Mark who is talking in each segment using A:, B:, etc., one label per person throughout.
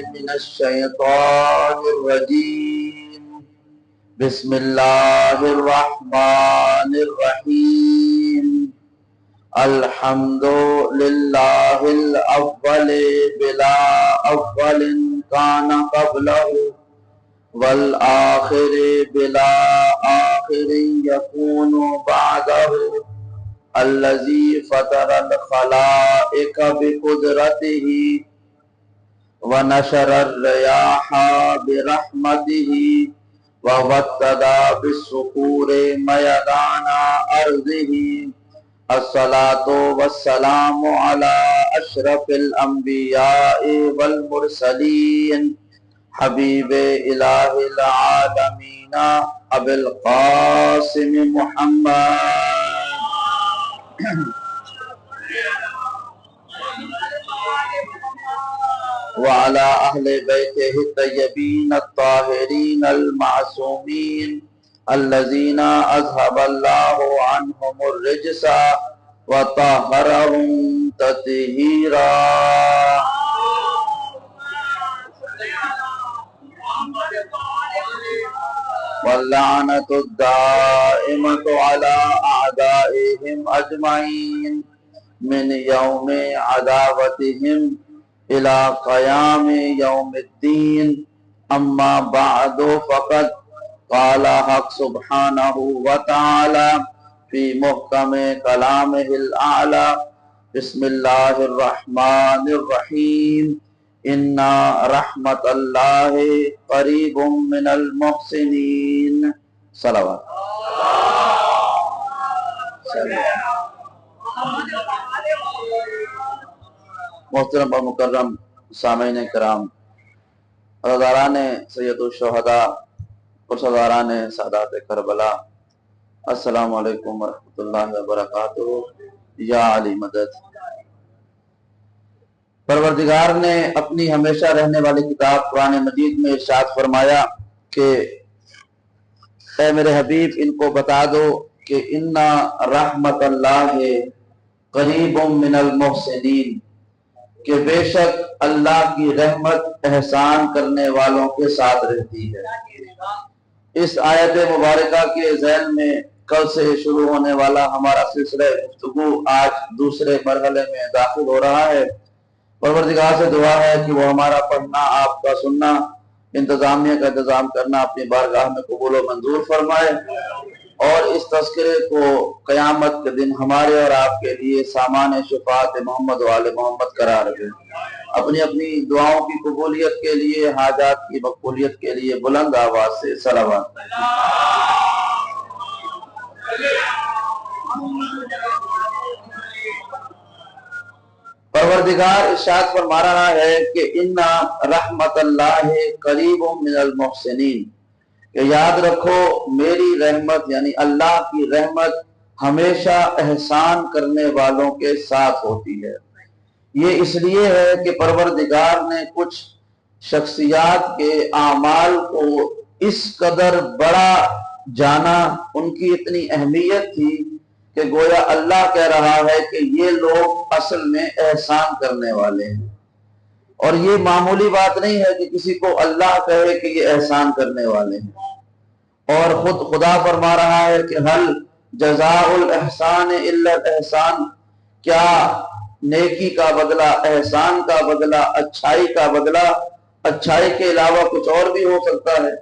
A: من الشيطان الرجيم بسم الله الرحمن الرحيم الحمد لله الأول بلا أول كان قبله والآخر بلا آخر يكون بعده الذي فطر الخلائق بقدرته ونشر الرياح برحمته ووتد بالصخور ميدان أرضه الصلاة والسلام على أشرف الأنبياء والمرسلين حبیب الہ العالمین ابو القاسم محمد وعلى اہل بیتہ الطیبین الطاہرین المعصومین الذین اذهب اللہ عنہم الرجس وطہرہم تطہیرا واللعنة الدائمة على أعدائهم أجمعين من يوم عداوتهم إلى قيام يوم الدين أما بعد فقد قال حق سبحانه وتعالى في محكم كلامه الأعلى بسم الله الرحمن الرحيم ان رحمت اللہ قریب من المحسنین صلوات محترم و مکرم سامعین کرام، عزاداران سید الشہداء اور سرداران سادات کربلا، السلام علیکم ورحمۃ اللہ وبرکاتہ۔ یا علی مدد۔ پروردگار نے اپنی ہمیشہ رہنے والی کتاب قرآن مجید میں ارشاد فرمایا کہ اے میرے حبیب ان کو بتا دو کہ ان رحمت اللہ قریب من المحسنین، کہ بے شک اللہ کی رحمت احسان کرنے والوں کے ساتھ رہتی ہے۔ اس آیت مبارکہ کے ذیل میں کل سے شروع ہونے والا ہمارا سلسلہ گفتگو آج دوسرے مرحلے میں داخل ہو رہا ہے۔ پروردگار سے دعا ہے کہ وہ ہمارا پڑھنا، آپ کا سننا، انتظامیہ کا انتظام کرنا اپنی بارگاہ میں قبول و منظور فرمائے، اور اس تذکرے کو قیامت کے دن ہمارے اور آپ کے لیے سامان شفاعت محمد و آل محمد قرار دے۔ اپنی اپنی دعاؤں کی قبولیت کے لیے، حاجات کی مقبولیت کے لیے بلند آواز سے صلوات۔ پروردگار ارشاد فرما رہا ہے کہ ان رحمت اللہ قریب من المحسنین، کہ یاد رکھو میری رحمت یعنی اللہ کی رحمت ہمیشہ احسان کرنے والوں کے ساتھ ہوتی ہے۔ یہ اس لیے ہے کہ پروردگار نے کچھ شخصیات کے اعمال کو اس قدر بڑا جانا، ان کی اتنی اہمیت تھی کہ گویا اللہ کہہ رہا ہے کہ یہ لوگ اصل میں احسان کرنے والے ہیں۔ اور یہ معمولی بات نہیں ہے کہ کسی کو اللہ کہے کہ یہ احسان کرنے والے ہیں۔ اور خود خدا فرما رہا ہے کہ حل جزاء الاحسان الا الاحسان، کیا نیکی کا بدلہ، احسان کا بدلہ، اچھائی کا بدلہ اچھائی کے علاوہ کچھ اور بھی ہو سکتا ہے؟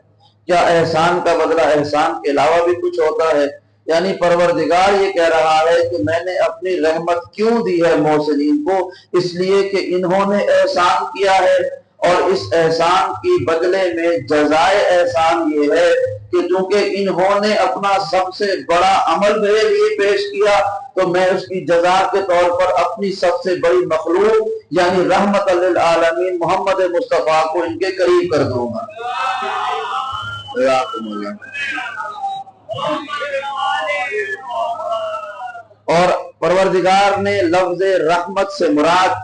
A: کیا احسان کا بدلہ احسان کے علاوہ بھی کچھ ہوتا ہے؟ یعنی پروردگار یہ کہہ رہا ہے کہ میں نے اپنی رحمت کیوں دی ہے محسنین کو؟ اس لیے کہ انہوں نے احسان کیا ہے، اور اس احسان کی بدلے میں جزائے احسان یہ ہے کہ چونکہ انہوں نے اپنا سب سے بڑا عمل میرے لیے پیش کیا، تو میں اس کی جزا کے طور پر اپنی سب سے بڑی مخلوق یعنی رحمت للعالمین محمد مصطفیٰ کو ان کے قریب کر دوں گا۔ اور پروردگار نے لفظ رحمت سے مراد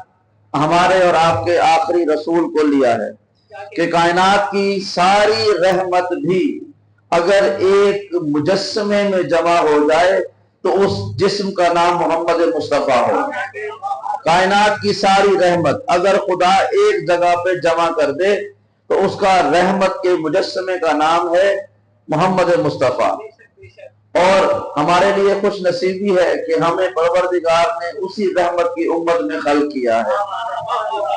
A: ہمارے اور آپ کے آخری رسول کو لیا ہے کہ کائنات کی ساری رحمت بھی اگر ایک مجسمے میں جمع ہو جائے تو اس جسم کا نام محمد مصطفیٰ ہو۔ کائنات کی ساری رحمت اگر خدا ایک جگہ پہ جمع کر دے تو اس کا رحمت کے مجسمے کا نام ہے محمد مصطفیٰ۔ اور ہمارے لیے خوش نصیبی ہے کہ ہمیں پروردگار نے اسی رحمت کی امت میں خلق کیا ہے،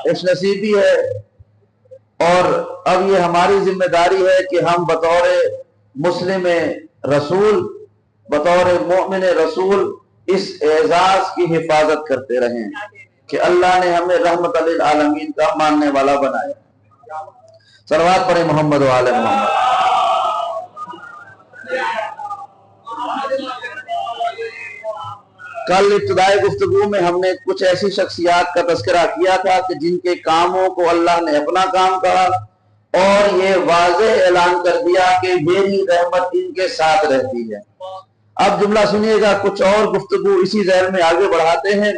A: خوش نصیبی ہے۔ اور اب یہ ہماری ذمہ داری ہے کہ ہم بطور مسلم رسول، بطور مومن رسول اس اعزاز کی حفاظت کرتے رہیں کہ اللہ نے ہمیں رحمت للعالمین کا ماننے والا بنایا۔ صلوات پڑھیں محمد و آل محمد۔ کل ابتدائی گفتگو میں ہم نے کچھ ایسی شخصیات کا تذکرہ کیا تھا کہ جن کے کاموں کو اللہ نے اپنا کام کہا اور یہ واضح اعلان کر دیا کہ میری رحمت ان کے ساتھ رہتی ہے۔ اب جملہ سنیے گا، کچھ اور گفتگو اسی ذیل میں آگے بڑھاتے ہیں۔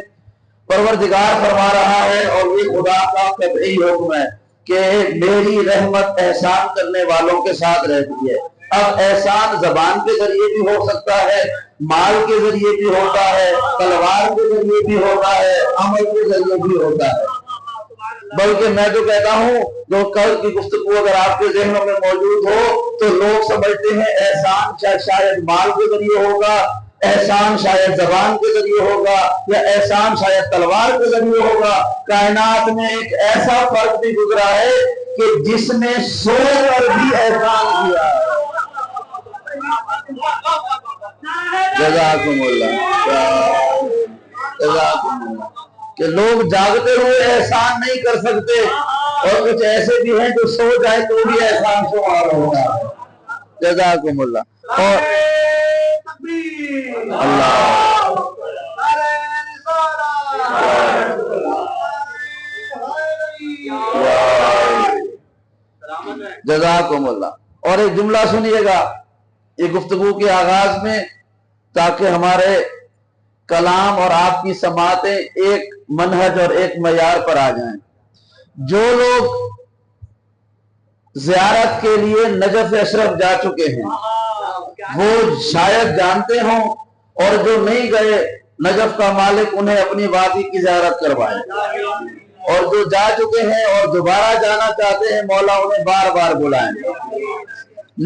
A: پروردگار فرما رہا ہے اور یہ خدا کا قطعی حکم ہے کہ میری رحمت احسان کرنے والوں کے ساتھ رہتی ہے۔ اب احسان زبان کے ذریعے بھی ہو سکتا ہے، مال کے ذریعے بھی ہوتا ہے، تلوار کے ذریعے بھی ہوتا ہے، عمل کے ذریعے بھی ہوتا ہے۔ بلکہ میں تو کہتا ہوں جو کل کی گفتگو اگر آپ کے ذہنوں میں موجود ہو تو لوگ سمجھتے ہیں احسان شاید مال کے ذریعے ہوگا، احسان شاید زبان کے ذریعے ہوگا، یا احسان شاید تلوار کے ذریعے ہوگا۔ کائنات میں ایک ایسا فرق بھی گزرا ہے کہ جس نے سو کر بھی احسان کیا۔ جزاکم اللہ، جزاکم اللہ۔ کہ لوگ جاگتے ہوئے احسان نہیں کر سکتے اور کچھ ایسے بھی ہیں جو سو جائے تو بھی احسان شمار ہوگا۔ جزاکم اللہ۔ اور اللہ جزاکم اللہ۔ اور ایک جملہ سنیے گا یہ گفتگو کے آغاز میں تاکہ ہمارے کلام اور آپ کی سماعتیں ایک منہج اور ایک معیار پر آ جائیں۔ جو لوگ زیارت کے لیے نجف اشرف جا چکے ہیں وہ شاید جانتے ہوں، اور جو نہیں گئے نجف کا مالک انہیں اپنی وادی کی زیارت کروائے، اور جو جا چکے ہیں اور دوبارہ جانا چاہتے ہیں مولا انہیں بار بار بلائیں۔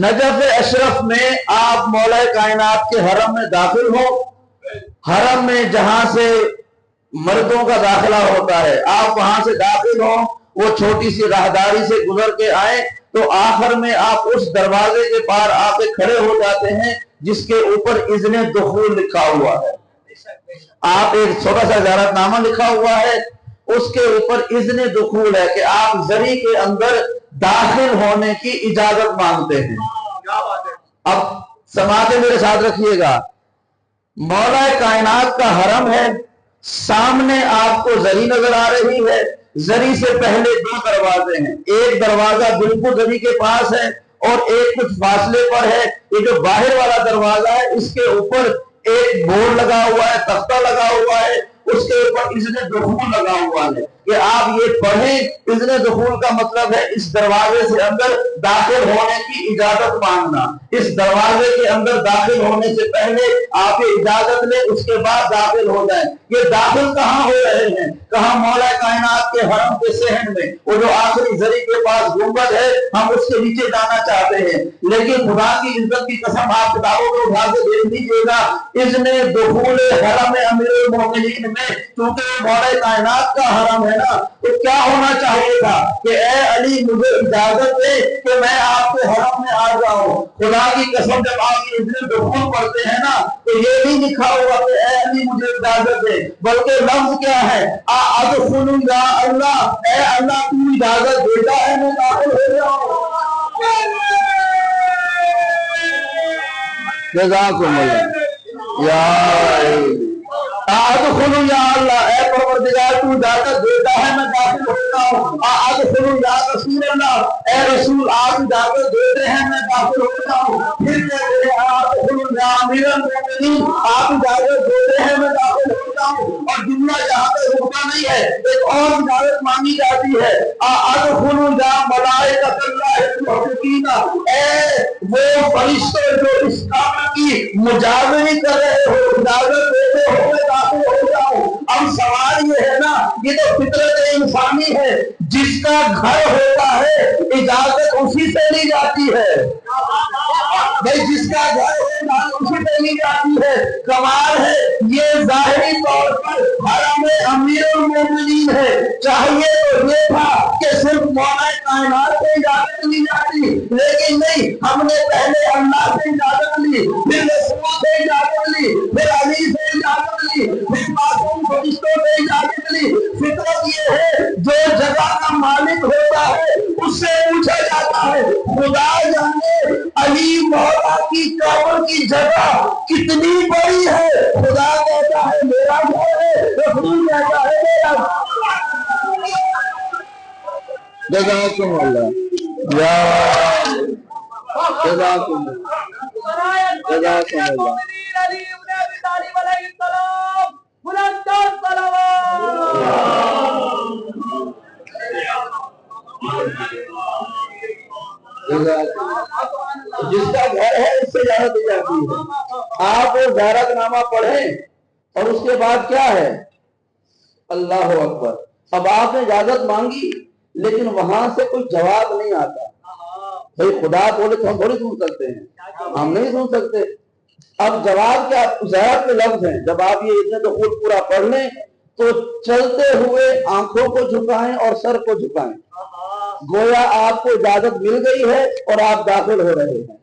A: نجف اشرف میں آپ مولا کائنات کے حرم میں داخل ہو، حرم میں جہاں سے مردوں کا داخلہ ہوتا ہے آپ وہاں سے داخل ہوں، وہ چھوٹی سی راہداری سے گزر کے آئیں تو آخر میں آپ اس دروازے کے پار آ کے کھڑے ہو جاتے ہیں جس کے اوپر اذن دخول لکھا ہوا ہے۔ آپ ایک چھوٹا سا زیارت نامہ لکھا ہوا ہے، اس کے اوپر اذن دخول ہے کہ آپ زری کے اندر داخل ہونے کی اجازت مانگتے ہیں۔ اب سماعتیں میرے ساتھ رکھیے گا، مولا کائنات کا حرم ہے، سامنے آپ کو زری نظر آ رہی ہے، زری سے پہلے دو دروازے ہیں، ایک دروازہ بالکل زری کے پاس ہے اور ایک کچھ فاصلے پر ہے۔ یہ جو باہر والا دروازہ ہے اس کے اوپر ایک بورڈ لگا ہوا ہے، تختہ لگا ہوا ہے، اس کے اوپر اذن دخول لگا ہوا ہے کہ آپ یہ پڑھیں۔ اذن دخول کا مطلب ہے اس دروازے سے اندر داخل ہونے کی اجازت مانگنا۔ اس دروازے کے اندر داخل ہونے سے پہلے آپ یہ اجازت لیں، اس کے بعد داخل ہو جائیں۔ یہ داخل کہاں ہو رہے ہیں؟ کہاں؟ مولا کائنات کے حرم کے صحن میں، وہ جو آخری زری کے پاس گنبد ہے ہم اس کے نیچے جانا چاہتے ہیں، لیکن خدا کی عزت کی قسم آپ کتابوں کو اٹھا کے دیکھ لیجیے گا، اذن دخول حرم امیر المومنین میں کیونکہ مولا کائنات کا حرم ہے نا، تو کیا ہونا چاہیے تھا کہ اے علی مجھے اجازت دے کہ میں آپ کے حرم میں آ جاؤں۔ خدا کی قسم جب آپ اذن دخول پڑھتے ہیں نا تو یہ نہیں لکھا ہوا کہ اے علی مجھے اجازت دے، بلکہ لفظ کیا ہے؟ ادخل یا اللہ، اے اللہ تو اجازت دیتا ہے میں داخل ہو جاؤں۔ جزاکم اللہ یا ادخل یا اللہ، اے پروردگار تو اجازت دیتا ہے میں داخل ہوتا ہوں۔ ادخل یا رسول اللہ، اے رسول آپ اجازت دیتے ہیں میں داخل ہوتا ہوں۔ پھر کہتے ہیں ادخل یا امیر المومنین، آپ اجازت دیتے ہیں میں داخل ہوتا ہوں۔ اور جملہ یہاں پہ رکتا نہیں ہے، ایک اور اجازت مانگی جاتی ہے ادخل یا ملائکۃ اللہ اے وہ فرشتے جو اس کام کی مجازی کر رہے ہو، اجازت دیتے ہو میں داخل ہو جاؤں۔ اب سوال یہ ہے نا، یہ تو فطرت انسانی ہے، جس کا گھر ہوتا ہے اجازت اسی سے لی جاتی ہے بھائی، جس کا گھر ہوتا ہے اسی سے لی جاتی ہے۔ کمال ہے یہ ظاہری طور پر حرم امیر المومنین ہے، چاہیے تو یہ تھا کہ صرف مولا کائنات سے اجازت لی جاتی، لیکن نہیں، ہم نے پہلے اللہ سے اجازت لی، پھر رسول سے اجازت لی، پھر علی سے اجازت لی، پھر معصوم فرشتوں سے اجازت لی۔ فطرت یہ ہے جو جگہ کا مالک ہوتا ہے اس سے پوچھا جاتا ہے، خدا جانے علی مولا کی قبر کی جگہ کتنی بڑی ہے، خدا کہتا ہے میرا گھر ہے، رسول کہتا ہے میرا گھر۔ جزاکم اللہ یا جزاکم اللہ جزاکم اللہ۔ جس کا گھر ہے اس سے اجازت دی جاتی ہے۔ آپ وہ زیارت نامہ پڑھیں اور اس کے بعد کیا ہے، اللہ اکبر، اب آپ نے اجازت مانگی لیکن وہاں سے کوئی جواب نہیں آتا، بھئی خدا بولے تو ہم تھوڑی سن سکتے ہیں، ہم نہیں سن سکتے۔ اب جواب کیا، زیارت کے لفظ ہیں، جب آپ یہ اتنے دخول پورا پڑھ لیں تو چلتے ہوئے آنکھوں کو جھکائیں اور سر کو جھکائیں، گویا آپ کو اجازت مل گئی ہے اور آپ داخل ہو رہے ہیں۔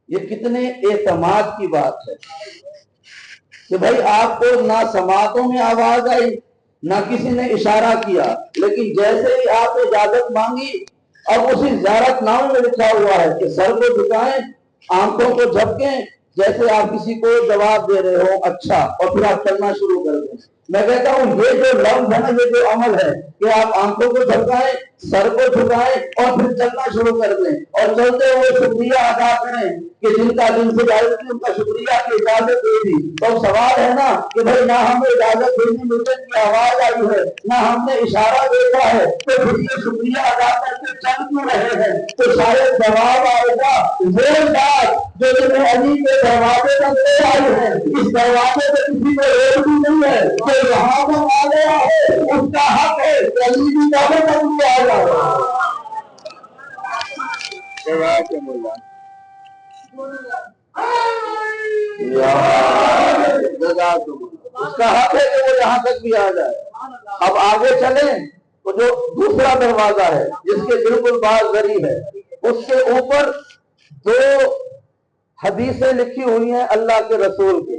A: یہ کتنے اعتماد کی بات ہے کہ بھائی آپ کو نہ سماعتوں میں آواز آئی، نہ کسی نے اشارہ کیا، لیکن جیسے ہی آپ نے اجازت مانگی، اب اسی زیارت نامے میں لکھا ہوا ہے کہ سر کو جھکائیں، آنکھوں کو جھپکیں، جیسے آپ کسی کو جواب دے رہے ہو اچھا، اور پھر آپ چلنا شروع کر دیں۔ میں کہتا ہوں یہ جو لفظ ہے نا، یہ جو عمل ہے کہ آپ آنکھوں کو جھپکائیں، سر کو جھکائیں اور پھر چلنا شروع کر دیں، اور چلتے ہوئے شکریہ ادا کریں کہ جن کا دن سے اجازت کی ان کا شکریہ کی اجازت دے دی۔ تو سوال ہے نا کہ بھائی نہ ہمیں اجازت دینی ملت کی آواز آئی ہے، نہ ہم نے اشارہ دیکھا ہے، تو پھر یہ شکریہ ادا کر کے چل کیوں رہے ہیں؟ تو شاید جواب آئے گا وہ بات جو تمہیں علی کے دروازے تک لے آئی ہے، اس دروازے پہ کسی کو روک بھی نہیں ہے کہ یہاں پر آ گیا ہے، اس کا حق ہے کہ علی کی دعوت تک بھی آ جائے۔ اس کا حق ہے کہ وہ یہاں تک بھی آ جائے۔ اب آگے چلیں تو جو دوسرا دروازہ ہے جس کے بالکل باز ذریع ہے، اس کے اوپر دو حدیثیں لکھی ہوئی ہیں اللہ کے رسول کی۔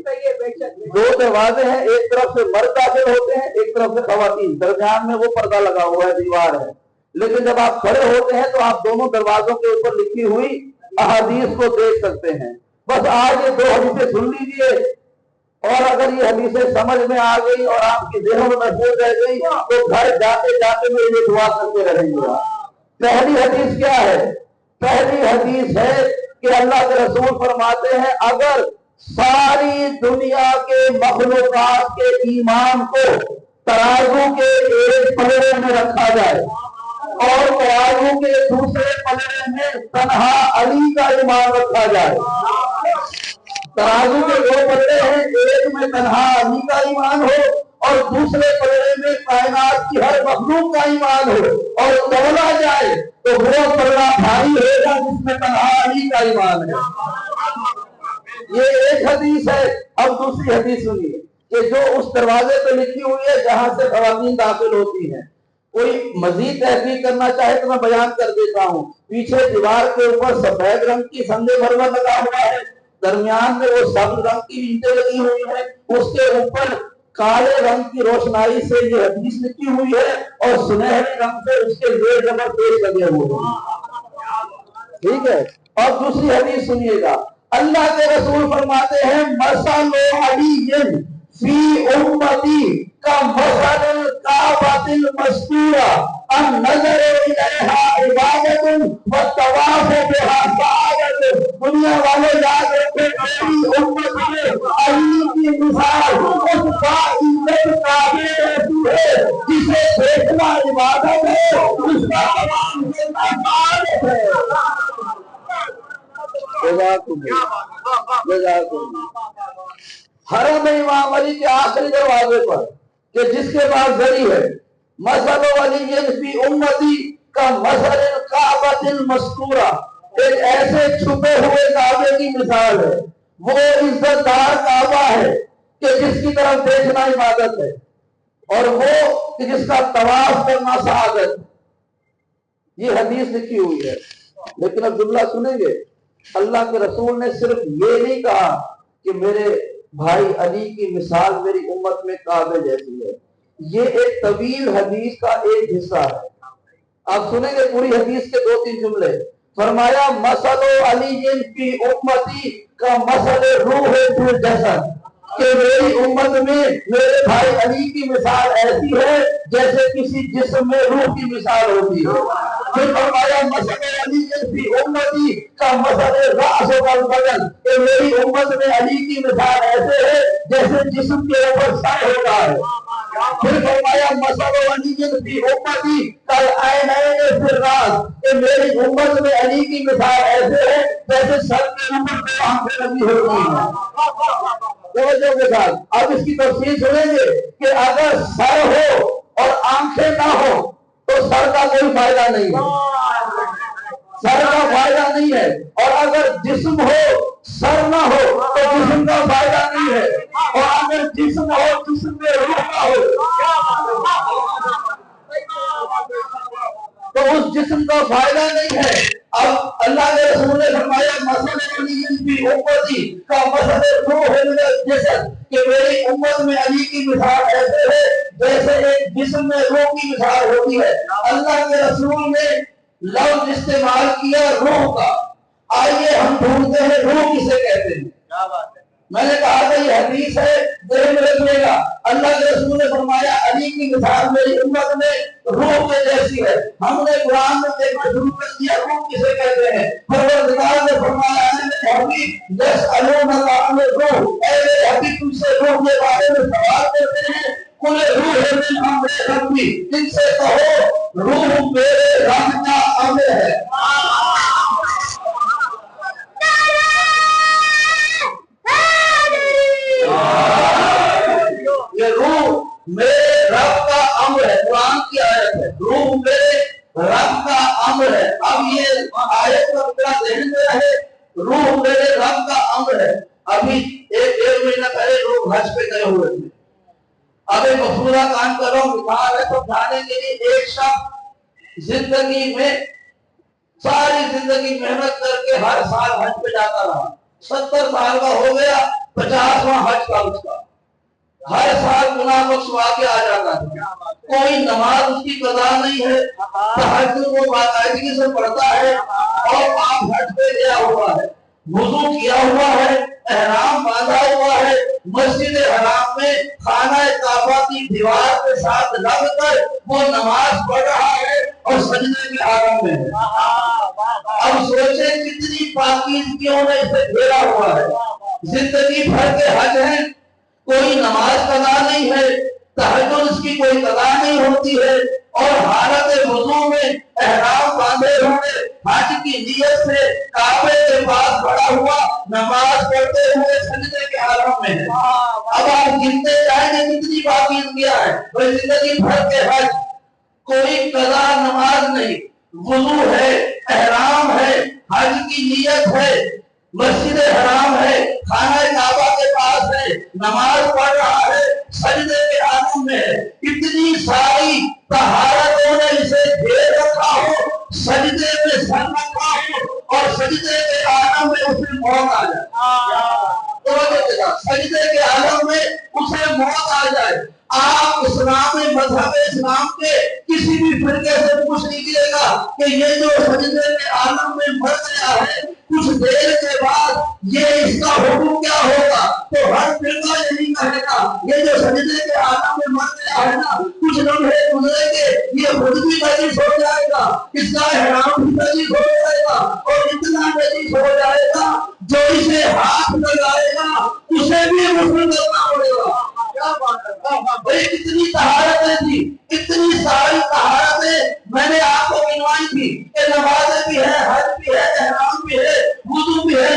A: دو دروازے ہیں، ایک طرف سے مرد داخل ہوتے ہیں، ایک طرف سے خواتین، درمیان میں وہ پردہ لگا ہوا ہے، دیوار ہے، لیکن جب آپ کھڑے ہوتے ہیں تو آپ دونوں دروازوں کے اوپر لکھی ہوئی احادیث کو دیکھ سکتے ہیں۔ بس آج یہ دو حدیثیں سن لیجئے، اور اگر یہ حدیثیں سمجھ میں آ گئی اور آپ کی ذہن میں محفوظ رہ گئی تو گھر جاتے جاتے میں یہ دعا کرتے رہیں گے۔ پہلی حدیث کیا ہے؟ پہلی حدیث ہے کہ اللہ کے رسول فرماتے ہیں اگر ساری دنیا کے مخلوقات کے ایمان کو ترازو کے ایک پلڑے میں رکھا جائے اور ترازو کے دوسرے پلڑے میں تنہا علی کا ایمان رکھا جائے، ترازو کے دو پلڑے ہیں، ایک میں تنہا علی کا ایمان ہو اور دوسرے پلڑے میں کائنات کی ہر مخلوق کا ایمان ہو، اور تولا جائے تو وہ پلڑا بھاری ہوگا جس میں تنہا علی کا ایمان ہے۔ یہ ایک حدیث ہے۔ اب دوسری حدیث سنیے کہ جو اس دروازے پہ لکھی ہوئی ہے جہاں سے خواتین داخل ہوتی ہیں۔ کوئی مزید تحقیق کرنا چاہے تو میں بیان کر دیتا ہوں۔ پیچھے دیوار کے اوپر سفید رنگ کی سنگ مرمر لگا ہوا ہے، درمیان میں وہ سبز رنگ کی اینٹیں لگی ہوئی ہیں، اس کے اوپر کالے رنگ کی روشنائی سے یہ حدیث لکھی ہوئی ہے اور سنہری رنگ سے اس کے زیر زبر پیش لگے ہوئے ہیں۔ ٹھیک ہے، اور دوسری حدیث سنیے گا، اللہ کے رسول فرماتے ہیں مثل علی فی امتی کا مثل الکعبۃ المستورہ النظر الیہا عبادۃ والطواف بہا سعادۃ۔ دنیا والے یاد رکھے میری امت میں علی کی مثال اس باعزت کعبے جیسی ہے جسے دیکھنا عبادت ہے، اس کا طواف کرنا حرم امام علی کے آخری دروازے پر کہ جس کے پاس گھڑی ہے، مثل ولی فی امتی کا مثل الکعبۃ المستورہ، ایک ایسے چھپے ہوئے کعبے کی مثال ہے، وہ عزت دار کعبہ ہے کہ جس کی طرف دیکھنا عبادت ہے، اور وہ کہ جس کا طواف کرنا سعادت۔ یہ حدیث لکھی ہوئی ہے، لیکن عبداللہ سنیں گے، اللہ کے رسول نے صرف یہ نہیں کہا کہ میرے بھائی علی کی مثال میری امت میں کعبے جیسی ہے، یہ ایک طویل حدیث کا ایک حصہ ہے۔ آپ سنیں گے پوری حدیث کے 2-3 جملے۔ فرمایا مثل علی فی امتی کا مثل روح فی الجسد، کہ میری امت میں میرے بھائی علی کی مثال ایسی ہے جیسے کسی جسم میں روح کی مثال ہوتی ہے۔ پھر فرمایا مثل علی فی امتی کا مثل راس والبدن، کہ میری امت میں علی کی مثال ایسے ہے جیسے جسم کے اوپر سر ہوتا ہے۔ پھر فرمایا مثل علی فی امتی کل عینین فی الراس، کہ میری امت میں علی کی مثال ایسے ہے جیسے سر کے اوپر دو آنکھیں لگی ہوتی ہیں۔ توجہ کے ساتھ اب اس کی تفصیل سنیں گے کہ اگر سر ہو اور آنکھیں نہ ہو تو سر کا کوئی فائدہ نہیں ہے، سر کا فائدہ نہیں ہے، اور اگر جسم ہو سر نہ ہو تو جسم کا فائدہ نہیں ہے، اور اگر جسم ہو جسم میں روح نہ ہو تو اس جسم کا فائدہ نہیں ہے۔ اب اللہ کے رسول نے فرمایا مثل علی فی امتی کا مثل روح من الجسد، کہ میری امت میں علی کی مثال ایسے ہے جیسے ایک جسم میں روح کی مثال ہوتی ہے۔ اللہ کے رسول نے لفظ استعمال کیا روح کا۔ آئیے ہم ڈھونڈتے ہیں روح کسے کہتے ہیں۔ میں نے کہا کہ یہ حدیث ہے، ذہن میں رکھیے گا۔ اللہ کے رسول نے فرمایا علی کی مثال میری امت میں روح کے جیسی ہے۔ ہم نے قرآن میں دیکھنا شروع کر دیا روح کسے کہتے ہیں۔ پروردگار نے فرمایا اے حبیب یسألونک عن الروح، اے میرے حبیب تم سے روح کے بارے میں سوال کرتے ہیں، قل روح من امر ربی، ان سے کہو روح میرے رب کا امر ہے۔ یہ روح میرے رب کا امر ہے، قرآن کی آیت ہے، روح میرے رب کا امر ہے۔ اب یہ آیت کا پورا ذہن میں رہے، روح میرے رب کا امر ہے۔ ابھی ایک 1.5 مہینہ پہلے لوگ حج پہ گئے ہوئے تھے۔ اب ایک مفروضہ کام کر رہا ہوں، مثال ہے سمجھانے کے لیے۔ ایک شخص زندگی میں ساری زندگی محنت کر کے ہر سال حج پہ جاتا رہا، 70 سال کا ہو گیا، 50واں حج کا اس کا، ہر سال گناہ بخشوا کے آ جاتا ہے، کوئی نماز اس کی قضا نہیں ہے، تہجد وہ باقاعدگی سے پڑھتا ہے، اور آپ حج پہ گیا ہوا ہے، وضو کیا ہوا ہے، احرام باندھا ہوا ہے، مسجد حرام میں خانہ کعبہ کی دیوار کے ساتھ لگ کر وہ نماز پڑھ رہا ہے اور سجدے کے حرم میں ہے۔ اب سوچیں کتنی پاکیزگیوں نے اسے گھیرا ہوا ہے۔ زندگی بھر کے حج ہیں، کوئی نماز قضا نہیں ہے، تہجد اس کی کوئی قضا نہیں ہوتی ہے، اور حالت وضو میں احرام باندھے ہوئے حج کی نیت سے کعبے کے پاس کھڑا ہوا نماز پڑھتے ہوئے سجدے کے حرم میں ہے۔ اب آپ گنتے جائیں گے کتنی پاکیزگیاں ہیں۔ بھئی زندگی بھر کے حج، کوئی قضا نماز نہیں، وضو ہے، احرام ہے، حج کی نیت ہے، مسجد حرام ہے، خانہ کعبہ کے پاس ہے، نماز پڑھ رہا ہے، سجدے کے حرم میں ہے، اتنی ساری طہارتوں نے اسے گھیر رکھا ہو، سجدے میں سر رکھا ہو، اور سجدے کے حرم میں اسے موت آ جائے، سجدے کے حرم میں اسے موت آ جائے۔ آپ اسلام مذہب اسلام کے کسی بھی فرقے سے پوچھ لیجیے گا کہ یہ جو سجدے کے عالم میں مر گیا ہے کچھ دیر کے بعد یہ اس کا حکم کیا ہوگا، تو ہر فرقہ یہی کہے گا یہ جو سجدے کے عالم میں مر گیا ہے نا کچھ لمحے گزرے گے یہ خود بھی نجس ہو جائے گا، اس کا احرام بھی نجس ہو جائے گا، اور اتنا نجس ہو جائے گا جو اسے ہاتھ لگائے گا اسے بھی غسل کرنا پڑے گا۔ بھئی کتنی طہارتیں تھی، اتنی ساری طہارتیں میں نے آپ کو گنوائی تھی کہ نمازیں بھی ہے، حج بھی ہے، احرام بھی ہے، وضو بھی ہے،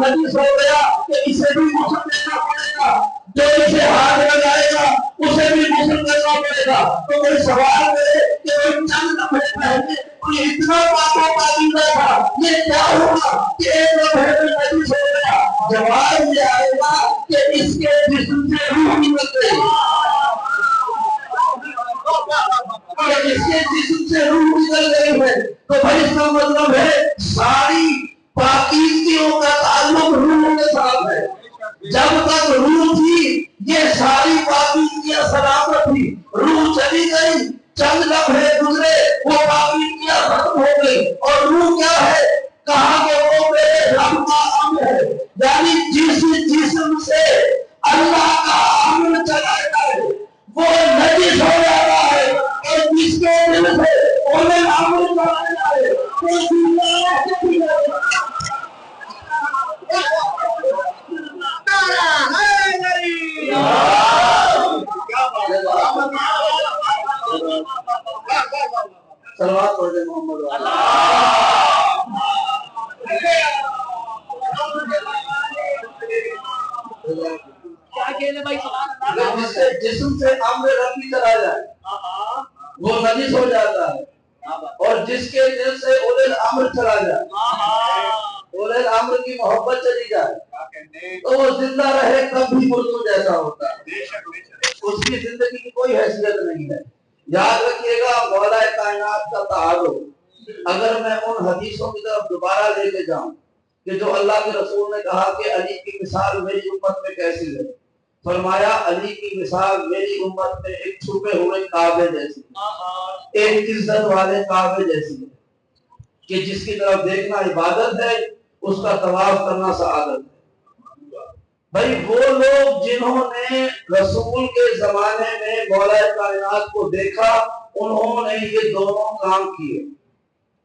A: نبی سو گیا کہ اسے بھی غسل دینا پڑے گا، جو اسے ہاتھ لگائے گا اسے بھی غسل کرنا پڑے گا۔ تو کوئی سوال کرے کہ وہ چند لمحے پہلے کوئی اتنا پاکو پاکیزہ تھا، یہ کیا ہوا کہ ایک لمحے میں نبی سو گیا؟ جواب یہ آئے گا کہ اس کے جسم سے روح نکل گئی، کہ اس کے جسم سے روح نکل گئی ہے۔ تو بھائی اس کا مطلب ہے ساری پاکیزگیوں کا تعلق روح کے ساتھ ہے۔ جب تک روح تھی یہ ساری پاکیزگیاں سلامت تھی، روح چلی گئی، چند لمحے گزرے، وہ پاکیزگیاں ختم ہو گئی۔ اور روح کیا ہے؟ کہا کہ وہ میرے رب کا امر ہے، یعنی جس جسم سے اللہ کا امر چلا جائے وہ نجس ہو جاتا ہے، اور جس کے دل سے انہیں امر چلا جائے وہ زندہ رہتی ہے۔ صلوات پڑھ دیں محمد جسم سے امر ربی چلا جائے وہ نجس ہو جاتا ہے، اور جس کے دل سے اولے الامر چلا جائے، اولے الامر کی محبت چلی جائے، تو وہ زندہ رہے تب بھی مردوں جیسا ہوتا ہے، اس کی زندگی کی کوئی حیثیت نہیں ہے۔ یاد رکھیے گا مولا کائنات کا تعارف اگر میں ان حدیثوں کی طرف دوبارہ لے کے جاؤں کہ جو اللہ کے رسول نے کہا کہ علی کی مثال میری امت میں کیسی ہے، فرمایا علی کی مثال میری امت میں ایک چھپے ہوئے کعبے جیسی، ایک عزت والے کعبے جیسی ہے کہ جس کی طرف دیکھنا عبادت ہے، اس کا طواف کرنا سعادت ہے۔ بھائی وہ لوگ جنہوں نے رسول کے زمانے میں مولا کائنات کو دیکھا انہوں نے یہ دونوں کام کیے،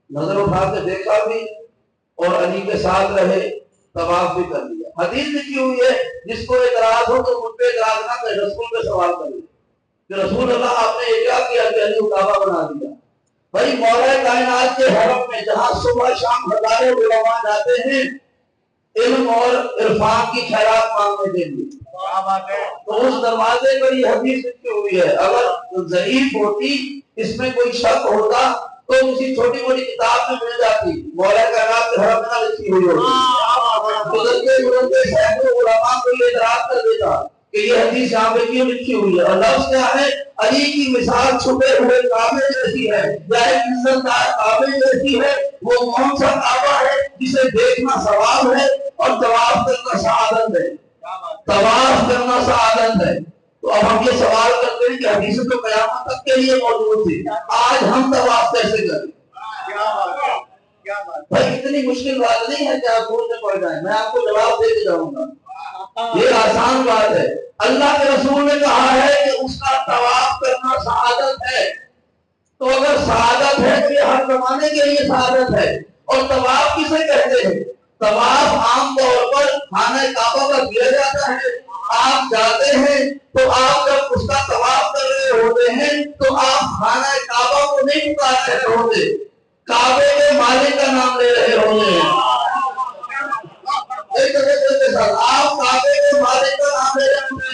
A: نظر اٹھا کے دیکھا بھی اور علی کے ساتھ رہے، طواف بھی کر لیا۔ حدیث لکھی ہوئی ہے جس کو اعتراض ہو تو مجھ پہ اعتراض نہ کرے، رسول پہ سوال کرے کہ رسول اللہ آپ نے یہ کیا کیا کہ علی کو کعبہ بنا دیا۔ بھائی مولا کائنات کے حرم میں جہاں صبح شام ہزاروں علماء جاتے ہیں علم اور عرفان کی خیرات مانگنے کے لیے، تو اس دروازے پر یہ حدیث لکھی ہوئی ہے، اگر ضعیف ہوتی اس میں کوئی شک ہوتا تو کسی چھوٹی موٹی کتاب میں مل جاتی، مولا کائنات کے حرم میں لکھی ہوئی ہوتی، گزرتے سینکڑوں علماء کو یہ اعتراض کر دیتا کہ یہ حدیث یہاں پہ کیوں لکھی ہوئی ہے۔ اور لفظ کیا ہے؟ علی کی مثال چھپے ہوئے کعبے جیسی ہے، یا ایک عزت دار کعبے جیسی ہے۔ وہ کون سا کعبہ ہے جسے دیکھنا ثواب ہے اور طواف کرنا سعادت ہے، طواف کرنا سعادت ہے۔ تو اب ہم یہ سوال کرتے ہیں کہ حدیث تو قیامت تک کے لیے موجود تھی، آج ہم طواف کیسے کریں؟ بھائی اتنی مشکل بات نہیں ہے کہ آپ دور سے پڑھ جائیں، میں آپ کو جواب دے کے جاؤں گا، یہ آسان بات ہے۔ اللہ کے رسول نے کہا ہے کہ اس کا طواف کرنا سعادت ہے، تو اگر سعادت ہے تو یہ ہر زمانے کے لیے سعادت ہے۔ اور طواف کسے کہتے ہیں؟ طواف عام طور پر خانہ کعبہ پر کیا جاتا ہے، آپ جاتے ہیں تو آپ جب اس کا طواف کر رہے ہوتے ہیں تو آپ خانہ کعبہ کو نہیں پکار رہے ہوتے، کعبے کے مالک کا نام لے رہے ہوتے ہیں۔ آپ کعبے کے مالک کا نام لے رہے ہوتے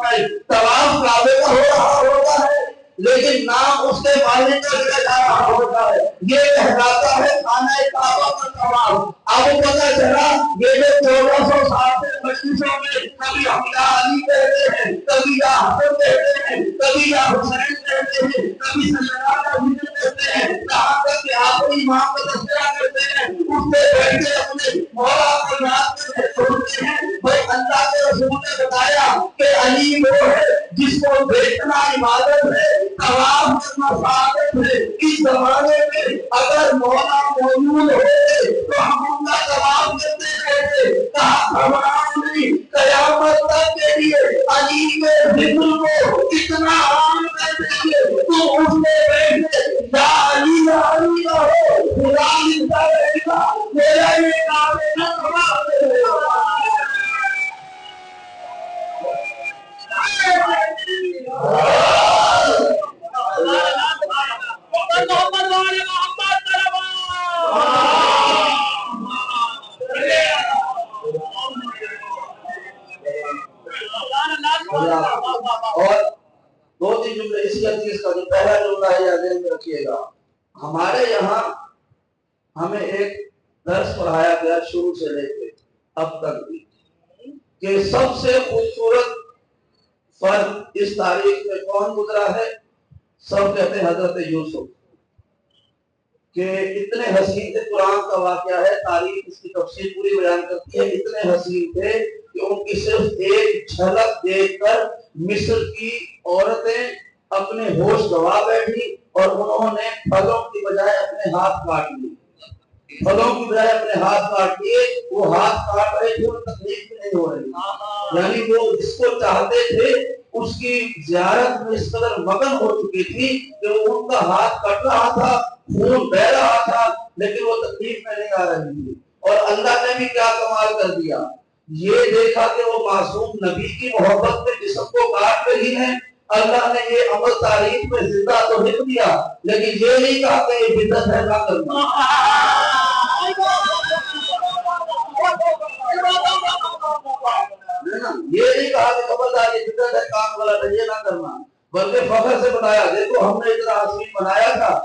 A: ہیں، طواف کعبے کا ہو رہا ہوتا ہے لیکن نام اس کے مالک کا لیا جا رہا ہوتا ہے، یہ کہلاتا ہے خانہ کعبہ کا طواف۔ اب پتہ چلا یہ جو 1400 سال سے مجلسوں میں کبھی ہم یا علی کہتے ہیں، کبھی یا حسن کہتے ہیں، کبھی یا حسین کہتے ہیں، کبھی سیدنا حسین کہتے ہیں، یہاں تک کہ آخری امام کا تذکرہ کرتے ہیں، اٹھتے بیٹھتے اپنے مولا کو یاد کرتے ہوتے ہیں۔ بھائی اللہ کے رسول نے بتایا کہ علی وہ ہے جس کو دیکھنا عبادت ہے، طواف کرنا سعادت ہے۔ اس زمانے میں اگر مولا موجود ہوتے تو ہم ان کا طواف کرتے رہتے، کہا گھبراؤ نہیں، قیامت تک کے لیے علی کے ذکر کو اتنا عام کر دیں گے تو اٹھتے بیٹھتے یا علی یا علی کا ہو، خدا ملتا رہے گا، میرا یہ کام ہے نہ طواف کرے گا۔ اس کا جو پہلا جملہ ہے یاد میں رکھیے گا. ہمارے یہاں ہمیں ایک درس پڑھایا گیا شروع سے لے کے اب تک بھی کہ سب سے خوبصورت فرد اس تاریخ میں کون گزرا ہے. سب کہتے ہیں حضرت یوسف کہ اتنے حسین تھے. قرآن کا واقعہ ہے, تاریخ اس کی تفصیل پوری بیان کرتی ہے. اتنے حسین تھے کہ ان کی صرف ایک جھلک دیکھ کر مصر کی عورتیں اپنے ہوش گوا بیٹھی اور انہوں نے پھلوں کی بجائے اپنے ہاتھ کاٹ لیے. پھلوں کی بجائے اپنے ہاتھ کاٹ لیے. وہ ہاتھ کاٹ رہے تھے, تکلیف بھی نہیں ہو رہی. یعنی وہ جس کو چاہتے تھے اس کی زیارت میں اس قدر مگن ہو چکی تھی کہ ان کا ہاتھ کٹ رہا تھا, خون بہ رہا تھا, لیکن وہ تکلیف میں نہیں آ رہی تھی. اور اللہ نے بھی کیا کمال کر دیا, یہ دیکھا کہ وہ معصوم نبی کی محبت میں جسم کو کاٹ رہی ہے. اللہ نے یہ عمل تاریخ میں زندہ تو لکھ دیا, لیکن یہ نہیں کہا کہ یہ بدعت ہے نہ کرنا. یہ نہیں کہا کہ خبردار یہ بدعت ہے, کام غلط ہے, یہ نہ کرنا, بلکہ فخر سے بتایا دیکھو ہم نے اتنا حسین بنایا تھا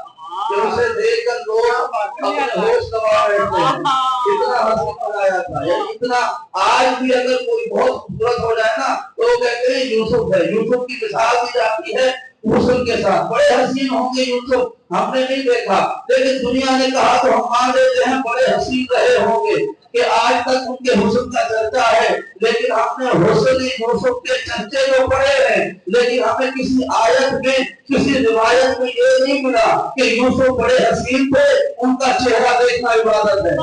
A: کہ اسے دیکھ کر لوگ اپنے ہوش گوا بیٹھتے ہیں. اتنا حسین بنایا تھا. یعنی اتنا آج بھی اگر کوئی بہت خوبصورت ہو جائے نا تو وہ کہتے ہیں یوسف ہے. یوسف کی مثال دی جاتی ہے حسن کے ساتھ. بڑے حسین ہوں گے یوسف, ہم نے نہیں دیکھا, لیکن دنیا نے کہا تو ہم مان لیتے ہیں بڑے حسین رہے ہوں گے کہ آج تک ان کے حسن کا چرچا ہے. لیکن ہم نے حسن یوسف کے چرچے جو پڑے ہیں, لیکن ہمیں کسی آیت میں کسی روایت میں یہ نہیں ملا کہ یوسف بڑے حسین تھے, ان کا چہرہ دیکھنا عبادت ہے.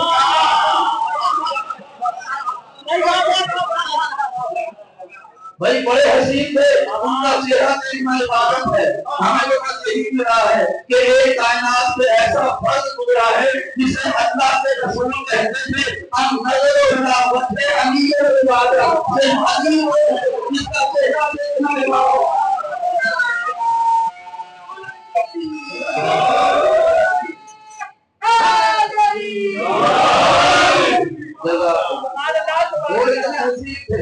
A: بھائی بڑے حسین تھے, ان کا چہرہ دیکھنا عبادت ہے. ہمیں تو بس یہی ملا ہے کہ ایک کائنات میں ایسا فرد گزرا ہے جسے اللہ کے رسول کہتے تھے ہم نظر و حلاوت سے علی عبادت سے علی جس کا چہرہ دیکھنا عبادت. وہ اتنے حسین تھے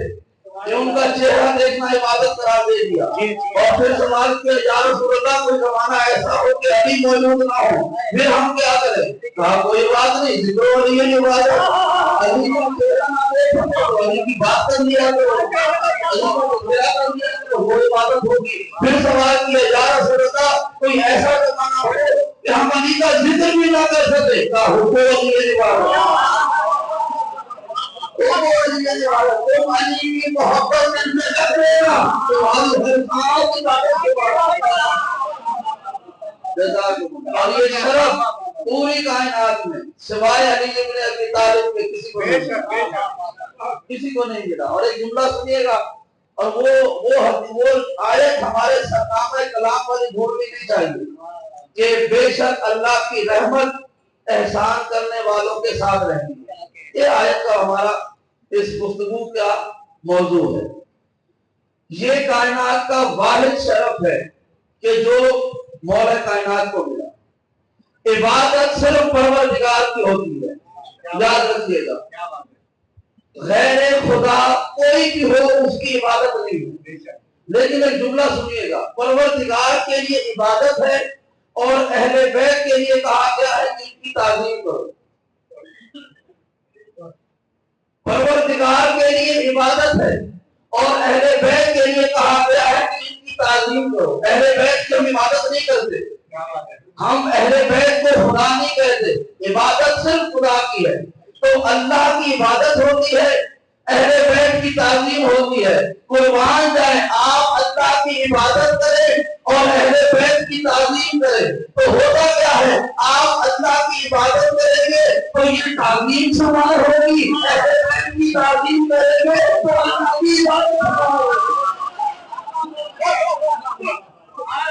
A: کہ ان کا چہرہ دیکھنا عبادت قرار دے دیا. اور پھر سوال کیا یا رسول اللہ کوئی زمانہ ایسا ہو کہ علی موجود نہ ہو, پھر ہم کیا کریں؟ کہا کوئی بات نہیں, ذکر ولی ہے عبادت. علی کو چہرہ نہ دیکھو تو علی کی بات کر لیا کرو, علی کو چہرہ کر لیا کرو, وہ عبادت ہوگی. پھر سوال کیا یا رسول اللہ کوئی ایسا زمانہ ہو کہ ہم علی کا ذکر بھی نہ کر سکے. کہا حکم ولی ہے عبادت. تم علی کی محبت میں لگ رہے گا تمہاری ہر کام کی باتوں کے بعد. اور یہ شرف پوری کائنات میں سوائے علی ابن ابی طالب کے کسی کو نہیں ملا. اور ایک جملہ سنیے گا, اور وہ آیت ہمارے سرنامہ کلام والی بھولنی نہیں چاہیے کہ بے شک اللہ کی رحمت احسان کرنے والوں کے ساتھ رہتی ہے. یہ آیت کا ہمارا اس گفتگو کا موضوع ہے. یہ کائنات کا واحد شرف ہے کہ جو مولا کائنات کو ملا. عبادت صرف پروردگار کی ہوتی ہے, یاد رکھیے گا. غیر خدا کوئی بھی ہو اس کی عبادت نہیں ہوتی. لیکن ایک جملہ سنیے گا, پروردگار کے لیے عبادت ہے اور اہل بیت کے لیے کہا گیا ہے کہ ان کی تعظیم کرو. پروردگار کے لیے عبادت ہے اور اہل بیت کے لیے کہا گیا ہے کہ ان کی تعظیم کرو. اہل بیت کی ہم عبادت نہیں کرتے, ہم اہل بیت کو خدا نہیں کہتے, عبادت صرف خدا کی ہے. تو اللہ کی عبادت ہوتی ہے, اہل بیت کی تعظیم ہوتی ہے. قربان جائیں آپ اللہ کی عبادت کریں اور اہل بیت کی تعظیم کریں تو ہوتا کیا ہے, آپ اللہ کی عبادت کریں گے تو یہ تعظیم شمار ہوگی, اہل بیت کی تعظیم کریں گے تو اللہ کی عبادت شمار ہوگی.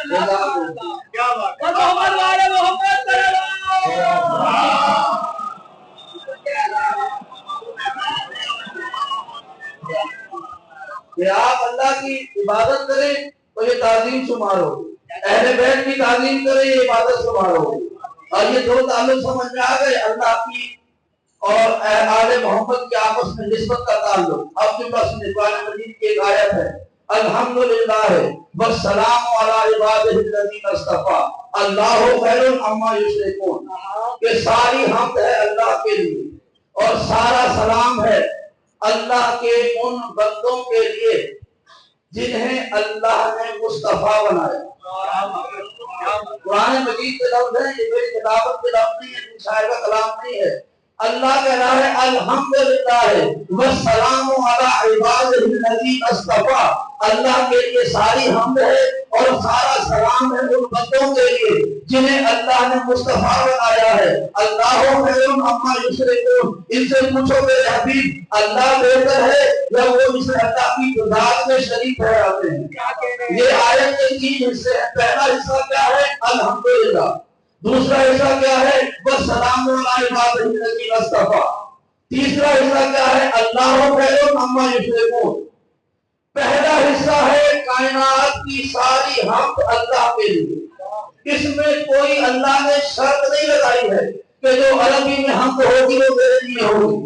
A: کیا بات ہے, محمد والے محمد کہ آپ اللہ کی عبادت کریں تو یہ تعظیم شمار ہوگی, اہل بیت کی تعظیم کریں یہ عبادت شمار ہوگی. اور یہ دو تعلق سمجھ میں آ گئے, اللہ کی اور آل محمد کی آپس میں نسبت کا تعلق. اب جو بس قرآن مجید کی ایک آیت ہے, الحمدللہ والسلام علی عبادہ الذین اصطفیٰ اللہ خیر عما یشرکون، کہ ساری حمد ہے اللہ کے لیے اور سارا سلام ہے اللہ کے ان بندوں کے لیے جنہیں اللہ نے مصطفیٰ بنایا۔ قرآن مجید کے لفظ ہیں، یہ میری تلاوت کے لفظ نہیں ہے، شاعر کا کلام نہیں ہے۔ اللہ کہہ رہا ہے الحمدللہ والسلام علی عبادہ الذین اصطفیٰ، اللہ کے لیے ساری حمد ہے اور سارا سلام ہے ان بندوں کے لیے جنہیں اللہ نے مصطفیٰ بنایا ہے۔ اللہ خیر عما یشرکون، ان سے پوچھو میرے حبیب اللہ بہتر ہے یا وہ جسے اللہ کی ذات میں شریک ٹھہراتے ہیں؟ یہ آیت کے 3 حصے ہیں۔ پہلا حصہ کیا ہے؟ الحمدللہ۔ دوسرا حصہ کیا ہے؟ والسلام علی عبادہ الذین اصطفیٰ۔ تیسرا حصہ کیا ہے؟ اللہ خیر عما یشرکون۔ پہلا حصہ ہے کائنات کی ساری حمد اللہ کے لیے، اس میں کوئی اللہ نے شرط نہیں لگائی ہے کہ جو عربی میں حمد ہوگی وہ میرے لیے ہوگی،